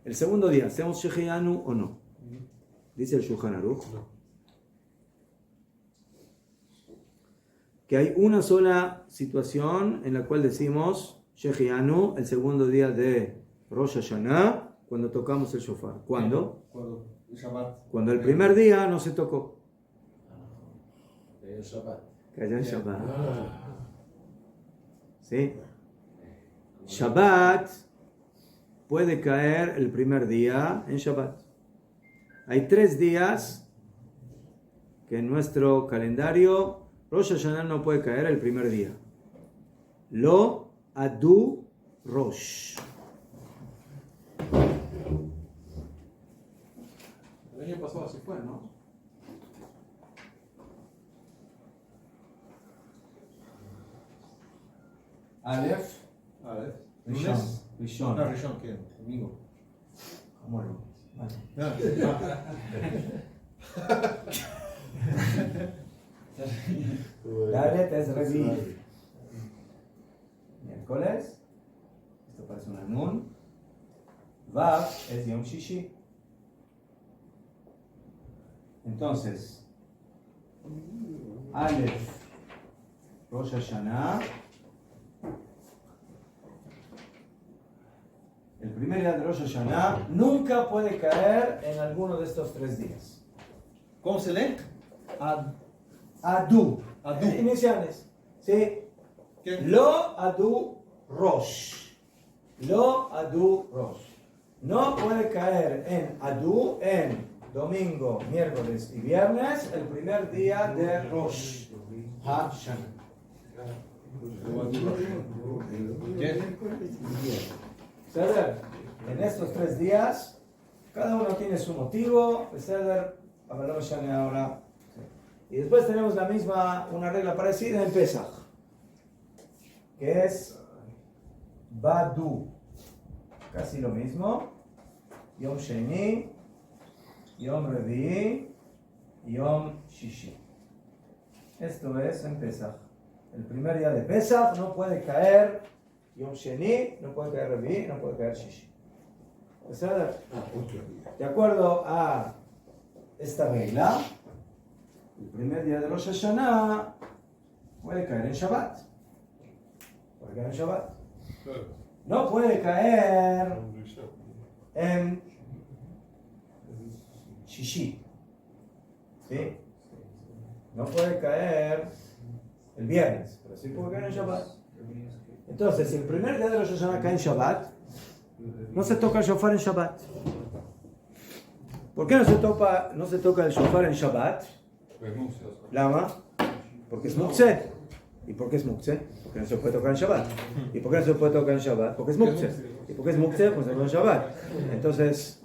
El segundo día, ¿hacemos Sheheyanu o no? Dice el Shulchan Aruch que hay una sola situación en la cual decimos Sheheyanu el segundo día de Rosh Hashanah cuando tocamos el shofar. ¿Cuándo? Cuando el primer día no se tocó. Que haya Shabbat. ¿Sí? Shabbat puede caer el primer día en Shabbat. Hay 3 días que en nuestro calendario Rosh Hashanah no puede caer el primer día. Lo Adu Rosh. El año pasado así fue, ¿no? Aleph. Rishon. Rishon, ¿qué? Domingo. Bueno. Dalet es Revi. Miércoles. Esto parece una Nun. Vav es Yom Shishi. Entonces, Aleph, Rosh Hashanah. El primer día de Rosh Hashanah nunca puede caer en alguno de estos 3 días. ¿Cómo se lee? Adu. Iniciales. ¿Sí? ¿Qué? Lo Adu Rosh. Lo Adu Rosh. No puede caer en Adu en domingo, miércoles y viernes, el primer día de Rosh Hashanah. Ceder, en estos 3 días, cada uno tiene su motivo. Ceder, hablamos ya ahora. Y después tenemos una regla parecida en Pesach, que es Badu. Casi lo mismo. Yom Sheni, Yom Revi, Yom Shishi. Esto es en Pesach. El primer día de Pesach no puede caer Yom Sheni, no puede caer Revi, no puede caer Shishi. De acuerdo a esta regla, el primer día de Rosh Hashanah puede caer en Shabbat. Puede caer en Shabbat. No puede caer en Shishi. ¿Sí? No puede caer el viernes, pero sí puede caer en Shabbat. Entonces, si el primer día de Rosh Hashanah cae en Shabbat, no se toca el shofar en Shabbat. ¿Por qué no se toca el shofar en Shabbat? Lama, porque es muktzeh. ¿Y por qué es muktzeh? Porque no se puede tocar en Shabbat. ¿Y por qué no se puede tocar en Shabbat? Porque es muktzeh. ¿Y por qué es muktzeh? Pues no en Shabbat. Entonces,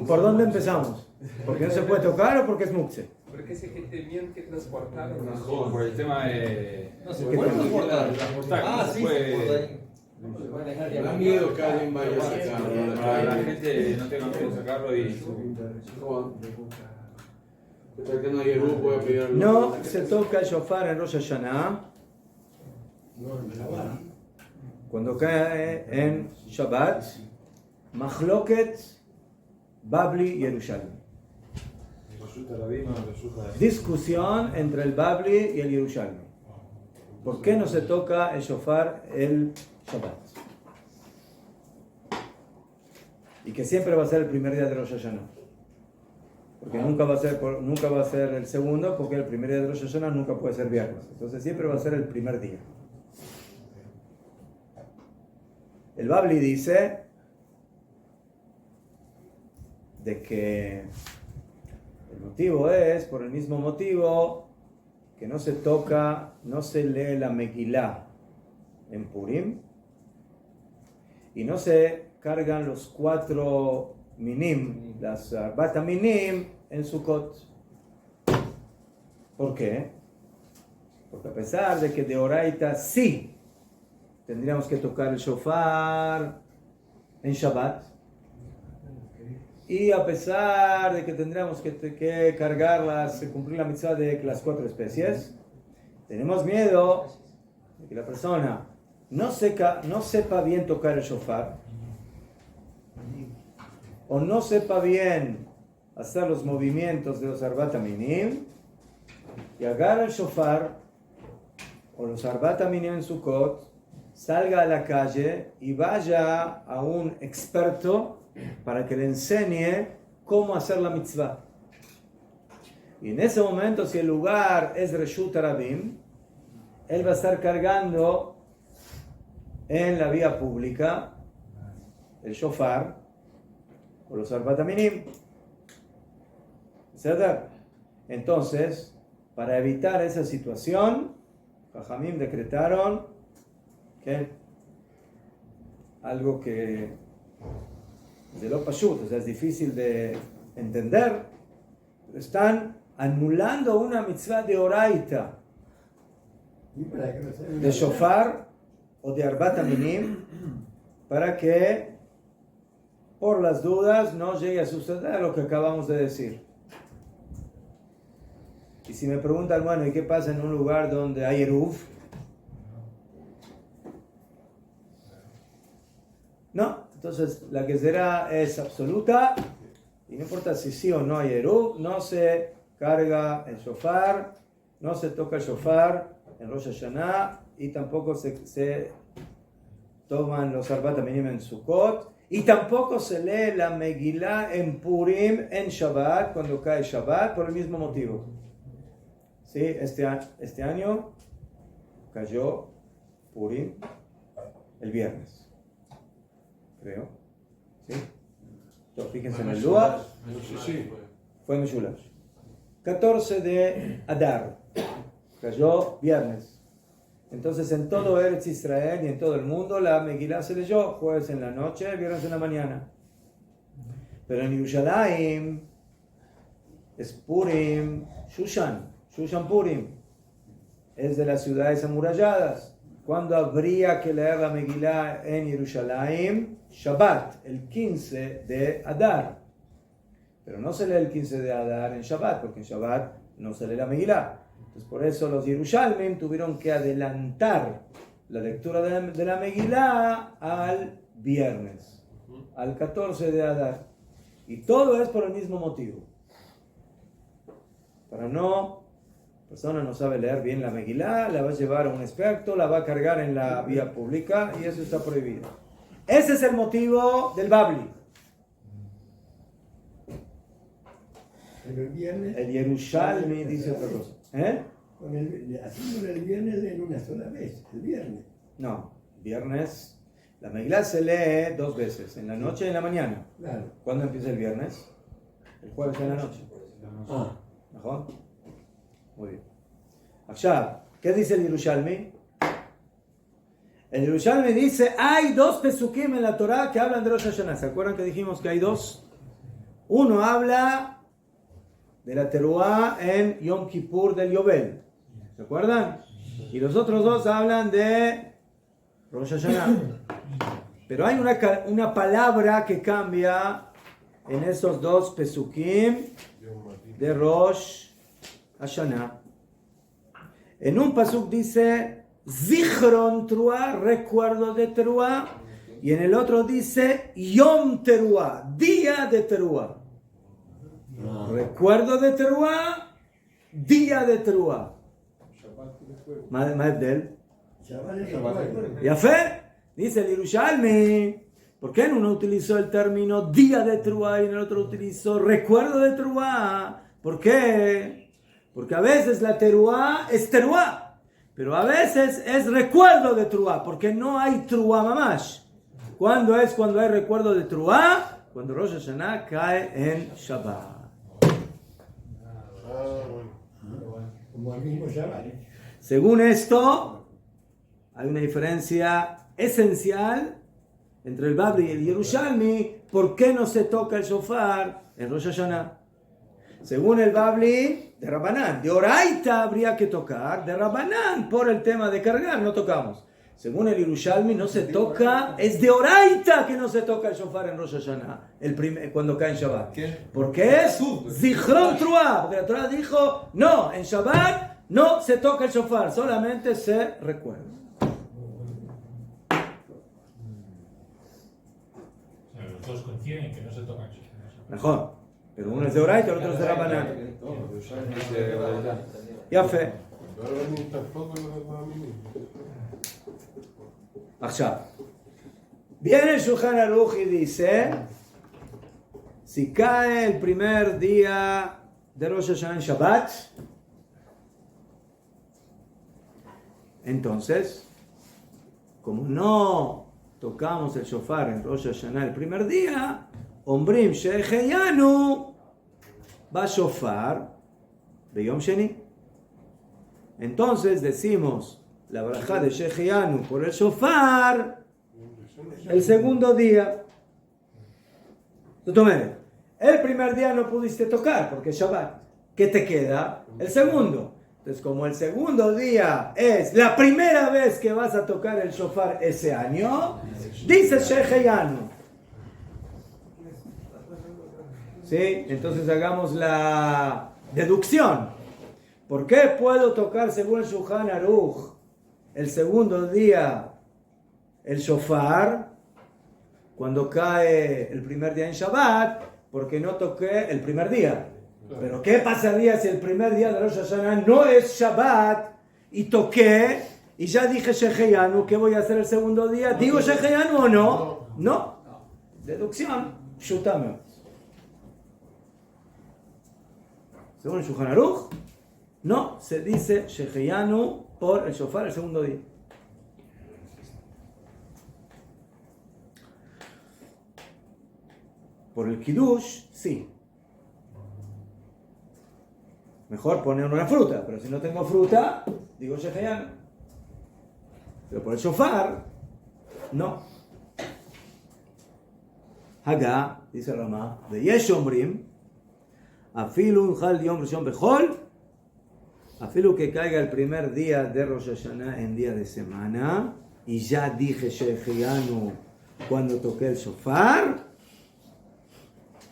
¿por dónde empezamos? ¿Porque no se puede tocar o porque es muktzeh? Porque ese que tenían que transportar. No, por el tema de. No se puede transportar. Sí, Me da miedo que alguien vaya a sacarlo. para la gente no tenga miedo de sacarlo y. Que no llegó, puede pedir. No se toca el shofar en Rosh Hashanah cuando cae en Shabbat. Machloket Babli y Yerushalmi. Discusión entre el Babli y el Yerushalmi. ¿Por qué no se toca el shofar el Shabbat? y que siempre va a ser el primer día de Rosh Hashanah. Porque nunca va a ser el segundo, porque el primer día de Rosh Hashanah nunca puede ser viernes. Entonces siempre va a ser el primer día. El Babli dice de que el motivo es por el mismo motivo que no se toca, no se lee la Megilá en Purim y no se cargan los 4 minim, las arbata minim en Sukkot. ¿Por qué? Porque a pesar de que de oraita sí tendríamos que tocar el shofar en Shabbat, y a pesar de que tendríamos que cargarlas, cumplir la mitzvah de las 4 especies, tenemos miedo de que la persona no sepa bien tocar el shofar, o no sepa bien hacer los movimientos de los arbat minim, y agarra el shofar o los arbat minim en Sukkot, salga a la calle y vaya a un experto para que le enseñe cómo hacer la mitzvah. Y en ese momento, si el lugar es Reshut Rabim, él va a estar cargando en la vía pública el shofar o los arbat minim. ¿Cierto? Entonces, para evitar esa situación, Jajamim decretaron que algo que de lo pashut, o sea, es difícil de entender, pero están anulando una mitzvah de oraita, de shofar o de arbat minim, para que por las dudas no llegue a suceder lo que acabamos de decir. Y si me preguntan, bueno, ¿y qué pasa en un lugar donde hay eruv? No, entonces la gezerá es absoluta y no importa si sí o no hay eruv, no se carga el shofar, no se toca el shofar en Rosh Hashanah y tampoco se toman los arbat minim en Sukkot y tampoco se lee la Megilá en Purim en Shabbat cuando cae Shabbat por el mismo motivo. Sí, este año cayó Purim el viernes, creo. ¿Sí? Entonces, fíjense en el Dua. Fue Meshulash. 14 de Adar, cayó viernes. Entonces en todo Eretz Israel y en todo el mundo la Megilá se leyó jueves en la noche, viernes en la mañana. Pero en Yerushalayim es Purim Shushan Purim, es de las ciudades amuralladas. ¿Cuándo habría que leer la Megilá en Yerushalayim? Shabbat, el 15 de Adar. Pero no se lee el 15 de Adar en Shabbat, porque en Shabbat no se lee la Megilá. Entonces por eso los Yerushalmim tuvieron que adelantar la lectura de la Megilá al viernes, al 14 de Adar. Y todo es por el mismo motivo. Para no... La persona no sabe leer bien la Megilá, la va a llevar a un experto, la va a cargar en la vía pública y eso está prohibido. Ese es el motivo del Babli. Pero el viernes... El Yerushalmi dice otra cosa. Haciendo el viernes en una sola vez, el viernes. No, viernes. La Megilá se lee 2 veces, en la noche y en la mañana. Claro. ¿Cuándo empieza el viernes? El jueves en la noche. ¿Mejor? Muy bien. Ahora, ¿qué dice el Yerushalmi? El Yerushalmi dice, hay 2 pesukim en la Torah que hablan de Rosh Hashanah. ¿Se acuerdan que dijimos que hay 2? Uno habla de la teruá en Yom Kippur del Yobel. ¿Se acuerdan? Y los otros 2 hablan de Rosh Hashanah. Pero hay una palabra que cambia en esos 2 pesukim de Rosh Hashanah. En un pasuk dice Zichron Teruá, recuerdo de Teruá, y en el otro dice Yom Teruá, día de Teruá. Recuerdo de Teruá, día de Teruá. ¿Más del? ¿Ya fe? Dice el Yerushalmi ¿Por qué en uno utilizó el término día de Teruá y en el otro utilizó recuerdo de Teruá? ¿Por qué? Porque a veces la Teruá es Teruá, pero a veces es recuerdo de Teruá, porque no hay Teruá mamash. ¿Cuándo es cuando hay recuerdo de Teruá? Cuando Rosh Hashanah cae en Shabbat. Como el mismo Shabbat. Según esto, hay una diferencia esencial entre el Babli y el Yerushalmi. ¿Por qué no se toca el shofar en Rosh Hashanah? Según el Babli, de Rabbanán, de Oraita habría que tocar, de Rabbanán, por el tema de cargar, no tocamos. Según el Yerushalmi, no se toca, es de Oraita que no se toca el shofar en Rosh Hashanah, cuando cae en Shabbat. Porque es Zichron Truah, porque la Torah dijo, no, en Shabbat no se toca el shofar, solamente se recuerda. Los dos coinciden que no se tocan. Mejor, pero uno es de Oraita y el otro es de Rabbanán. Ya fe. Viene el Shulchan Aruch y dice, si cae el primer día de Rosh Hashanah en Shabbat, entonces, como no tocamos el shofar en Rosh Hashanah el primer día, Ombrim Sheheyanu va shofar de Yom Sheni. Entonces decimos la braja de Sheheyanu por el shofar el segundo día. El primer día no pudiste tocar porque es Shabbat. ¿Qué te queda? El segundo. Entonces, como el segundo día es la primera vez que vas a tocar el shofar ese año, dice Sheheyanu. ¿Sí? Entonces hagamos la deducción. ¿Por qué puedo tocar según el Shulchan Aruch el segundo día el shofar cuando cae el primer día en Shabbat? Porque no toqué el primer día. Pero ¿qué pasaría si el primer día de Rosh Hashanah no es Shabbat y toqué y ya dije Sheheyanu? ¿Qué voy a hacer el segundo día? ¿Digo Sheheyanu o no? No. Deducción. Shutame. Según el Shulchan Aruch, no se dice Sheheyanu por el shofar el segundo día. Por el Kiddush, sí. Mejor poner una fruta, pero si no tengo fruta, digo Sheheyanu. Pero por el shofar, no. Haga, dice Ramá, de Yesh Ombrim, Afilu Chal Yom Rishon Bechol, afilu que caiga el primer día de Rosh Hashanah en día de semana, y ya dije Sheheyanu cuando toqué el shofar,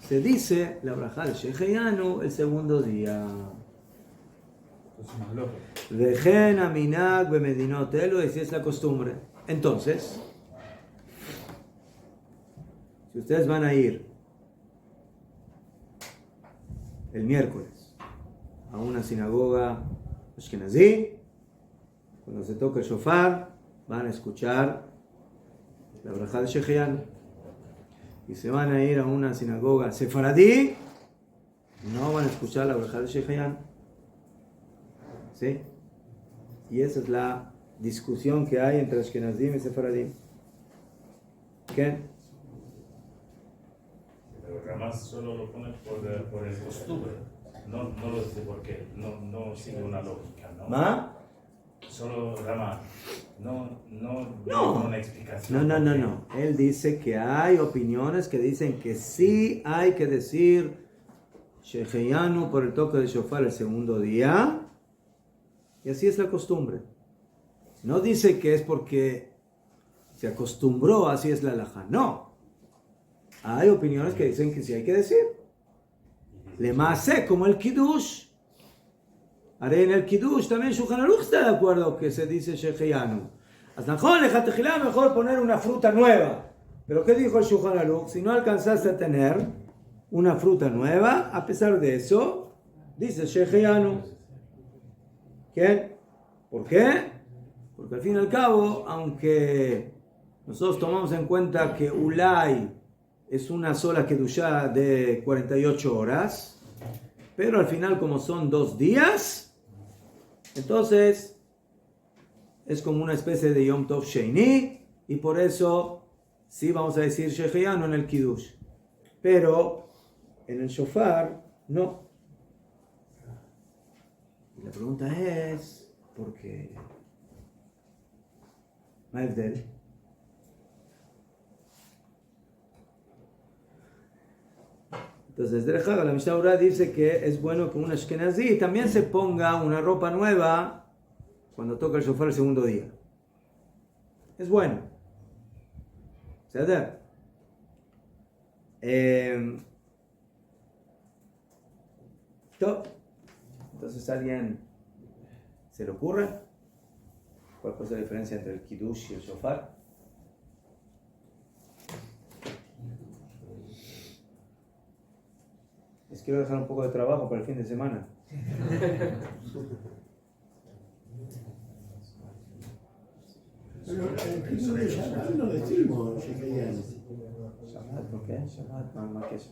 se dice la braja de Sheheyanu el segundo día. Vejen aminag bemedinot elu, y si es la costumbre. Entonces, si ustedes van a ir el miércoles a una sinagoga ashkenazí, cuando se toca el shofar, van a escuchar la braja de Sheheyanu. Y se van a ir a una sinagoga sefaradí, no van a escuchar la braja de Sheheyanu. ¿Sí? Y esa es la discusión que hay entre Ashkenazim y Sefaradim. ¿Qué? Pero Ramás solo lo pone por el costumbre. No lo dice porque no sigue una lógica, ¿no? ¿Ma? Solo Ramás. No. Una explicación. No. Él dice que hay opiniones que dicen que sí hay que decir Sheheyanu por el toque de shofar el segundo día. Y así es la costumbre. No dice que es porque se acostumbró, así es la halajá. No. Hay opiniones que dicen que sí hay que decir. Le masé, como el Kiddush. Haré en el Kiddush también Shulchan Aruch está de acuerdo que se dice Sheheyanu. Mejor poner una fruta nueva. Pero ¿qué dijo el Shulchan Aruch? Si no alcanzaste a tener una fruta nueva, a pesar de eso, dice Sheheyanu. ¿Qué? ¿Por qué? Porque al fin y al cabo, aunque nosotros tomamos en cuenta que Ulay es una sola Kedushá de 48 horas, pero al final como son 2 días, entonces es como una especie de Yom Tov Sheini, y por eso sí vamos a decir Sheheyanu en el Kiddush, pero en el Shofar no. Y la pregunta es, ¿por qué? Maevdel. Entonces, Derech Haga, la Mishnah Berurah dice que es bueno que un Ashkenazí también se ponga una ropa nueva cuando toca el shofar el segundo día. Es bueno. ¿Ceder? Entonces, ¿a alguien se le ocurre cuál puede ser la diferencia entre el Kiddush y el shofar? Les quiero dejar un poco de trabajo para el fin de semana. Pero el Kiddush de Shabbat no decimos Sheheyanu. Shabbat, ¿por qué? Shabbat, mamá, ¿qué es?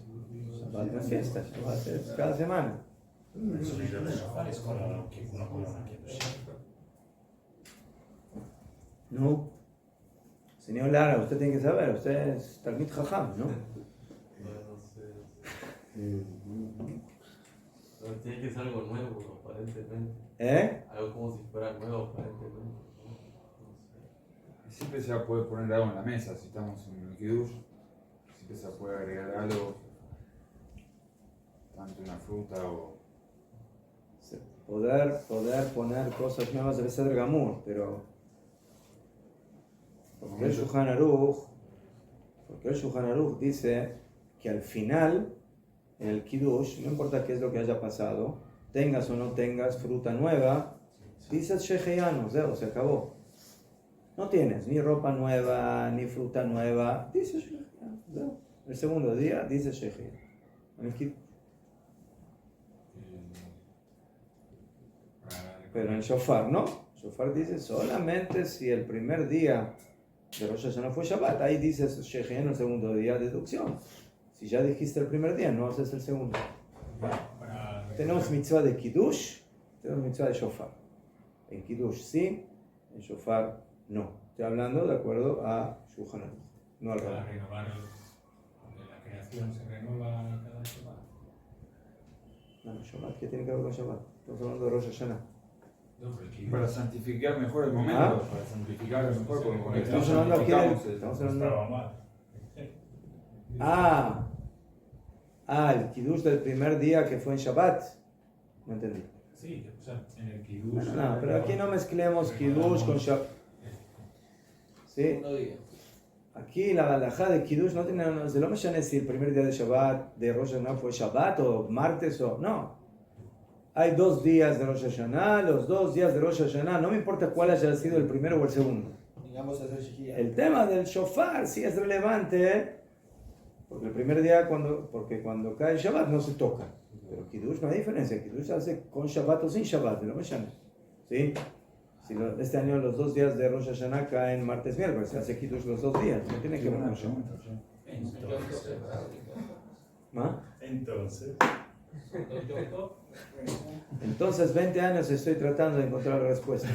Shabbat no es fiesta, Shabbat es cada semana. El sonido del shofar es con uno con una Kiddush. No. Señor Lara, usted tiene que saber, usted es Talmid Jajam, ¿no? Tiene que ser algo nuevo, aparentemente. Algo como si fuera nuevo, aparentemente. Siempre se puede poner algo en la mesa, si estamos en el Kiddush, siempre se puede agregar algo, tanto una fruta o... Poder poner cosas nuevas debe ser Gamur, pero... Porque el Shulchan Aruch dice que al final, en el Kiddush, no importa qué es lo que haya pasado, tengas o no tengas fruta nueva, dices Sheheyanu, se acabó. No tienes ni ropa nueva, ni fruta nueva, dices Sheheyanu. El segundo día dices Sheheyanu. En el Kiddush. Pero en el Shofar no. Shofar dice solamente si el primer día de Rosh Hashanah fue Shabbat, ahí dices Sheheyanu el segundo día, deducción. Si ya dijiste el primer día, no haces el segundo. Tenemos mitzvah de Kiddush, tenemos mitzvah de Shofar. En Kiddush sí, en Shofar no. Estoy hablando de acuerdo a Shulchan Aruch, no al Para Rambam. renovar, porque la creación se renueva cada Shabbat. No, Shabbat, ¿qué tiene que ver con Shabbat? Estamos hablando de Rosh Hashanah. Para santificar mejor el momento, para santificar mejor, porque con esto Estamos hablando aquí santificamos del... Estaba mal. el Kiddush del primer día que fue en Shabbat. No entendí. Sí, o sea, en el Kiddush. No, pero aquí no mezclemos Kiddush con Shabbat. ¿Sí? Aquí la halajá de Kiddush no tiene, se lo mencioné si el primer día de Shabbat de Rosh Hashanah fue Shabbat o martes o no. Hay 2 días de Rosh Hashanah, los 2 días de Rosh Hashanah, no me importa cuál haya sido el primero o el segundo. El tema del shofar sí es relevante, porque el primer día, cuando cae Shabbat no se toca. Pero Kiddush no hay diferencia, Kiddush se hace con Shabbat o sin Shabbat, no me llame. ¿Sí? Si este año los 2 días de Rosh Hashanah caen martes, miércoles, se hace Kiddush los 2 días, no tiene que ver con Shabbat. Entonces 20 años estoy tratando de encontrar la respuesta.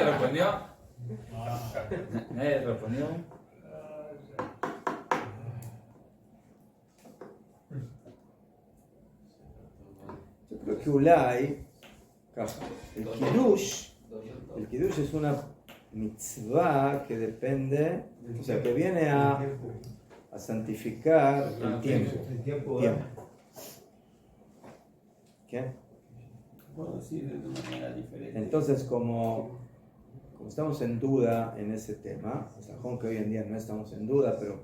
¿Respondió? ¿Respondió? Yo creo que Ulay, el Kiddush es una mitzvah que depende, o sea, que viene a santificar el tiempo. ¿Qué? Puedo decir de una manera diferente. Entonces, como estamos en duda en ese tema, o que hoy en día no estamos en duda, pero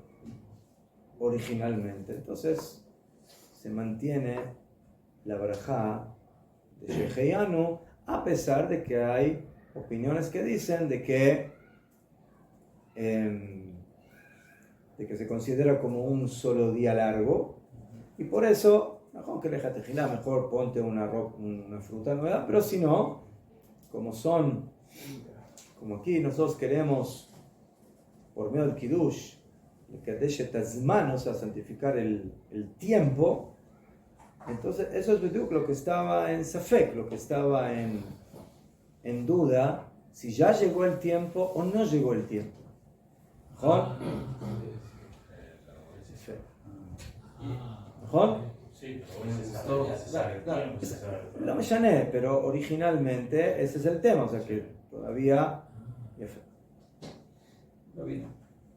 originalmente, entonces se mantiene la barajá de Sheheyanu, a pesar de que hay opiniones que dicen de que se considera como un solo día largo, y por eso que deja tejilá, mejor ponte una fruta nueva, pero si no, como aquí nosotros queremos por medio del Kiddush, el Kadesh et Hazman, o sea, santificar el tiempo, entonces eso es lo que estaba en Safek, lo que estaba en duda, si ya llegó el tiempo o no llegó el tiempo. ¿Mejor? ¿Mejor? Sí, pero hoy se sabe. No me llané, pero originalmente ese es el tema, o sea que todavía...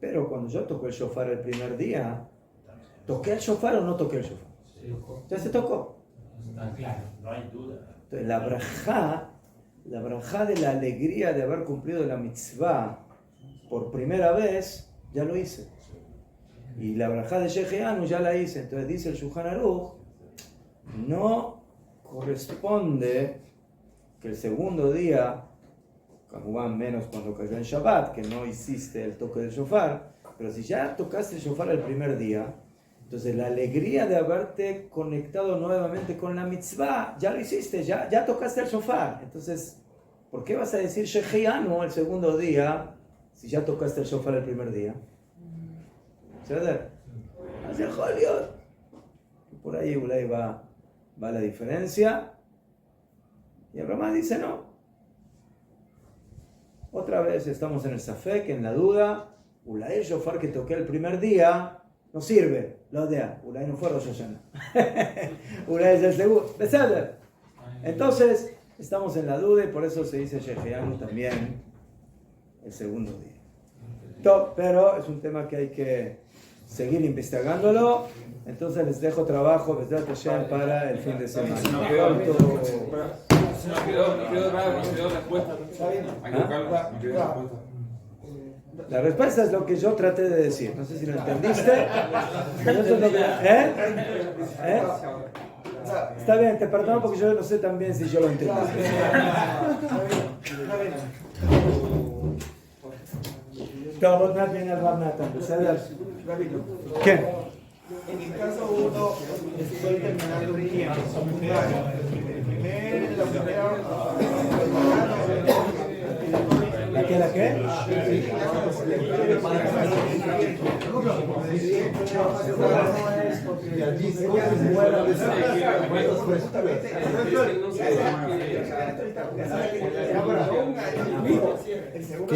Pero cuando yo toqué el shofar el primer día, ¿toqué el shofar o no toqué el shofar? Ya se tocó. Claro, no hay duda. Entonces la brajá de la alegría de haber cumplido la mitzvah por primera vez, ya lo hice. Y la brajá de Sheheanu ya la hice. Entonces dice el Shulchan Aruch, no corresponde que el segundo día, Kamubán menos cuando cayó en Shabbat, que no hiciste el toque del shofar, pero si ya tocaste el shofar el primer día, entonces la alegría de haberte conectado nuevamente con la mitzvah, ya lo hiciste, ya tocaste el shofar. Entonces, ¿por qué vas a decir Sheheanu el segundo día si ya tocaste el shofar el primer día? ¿Sabes? Hace Joliot. Por ahí Ulay va la diferencia. Y Abraham dice no. Otra vez estamos en el Safek, en la duda. Ulay el shofar que toqué el primer día no sirve. Lo odea. Ulay no fue Rosh Hashanah. Ulay es el segundo. ¿Beseder? Entonces, estamos en la duda y por eso se dice Sheheanu también el segundo día. Pero es un tema que hay que seguir investigándolo. Entonces les dejo trabajo para el fin de semana. No quedó respuesta. La respuesta es lo que yo traté de decir. No sé si lo entendiste. Está bien, te perdono porque yo no sé también si yo lo entendí. Todo más bien el Ramnatan. ¿Qué? En el caso uno estoy terminando un tiempo. ¿La qué? El segundo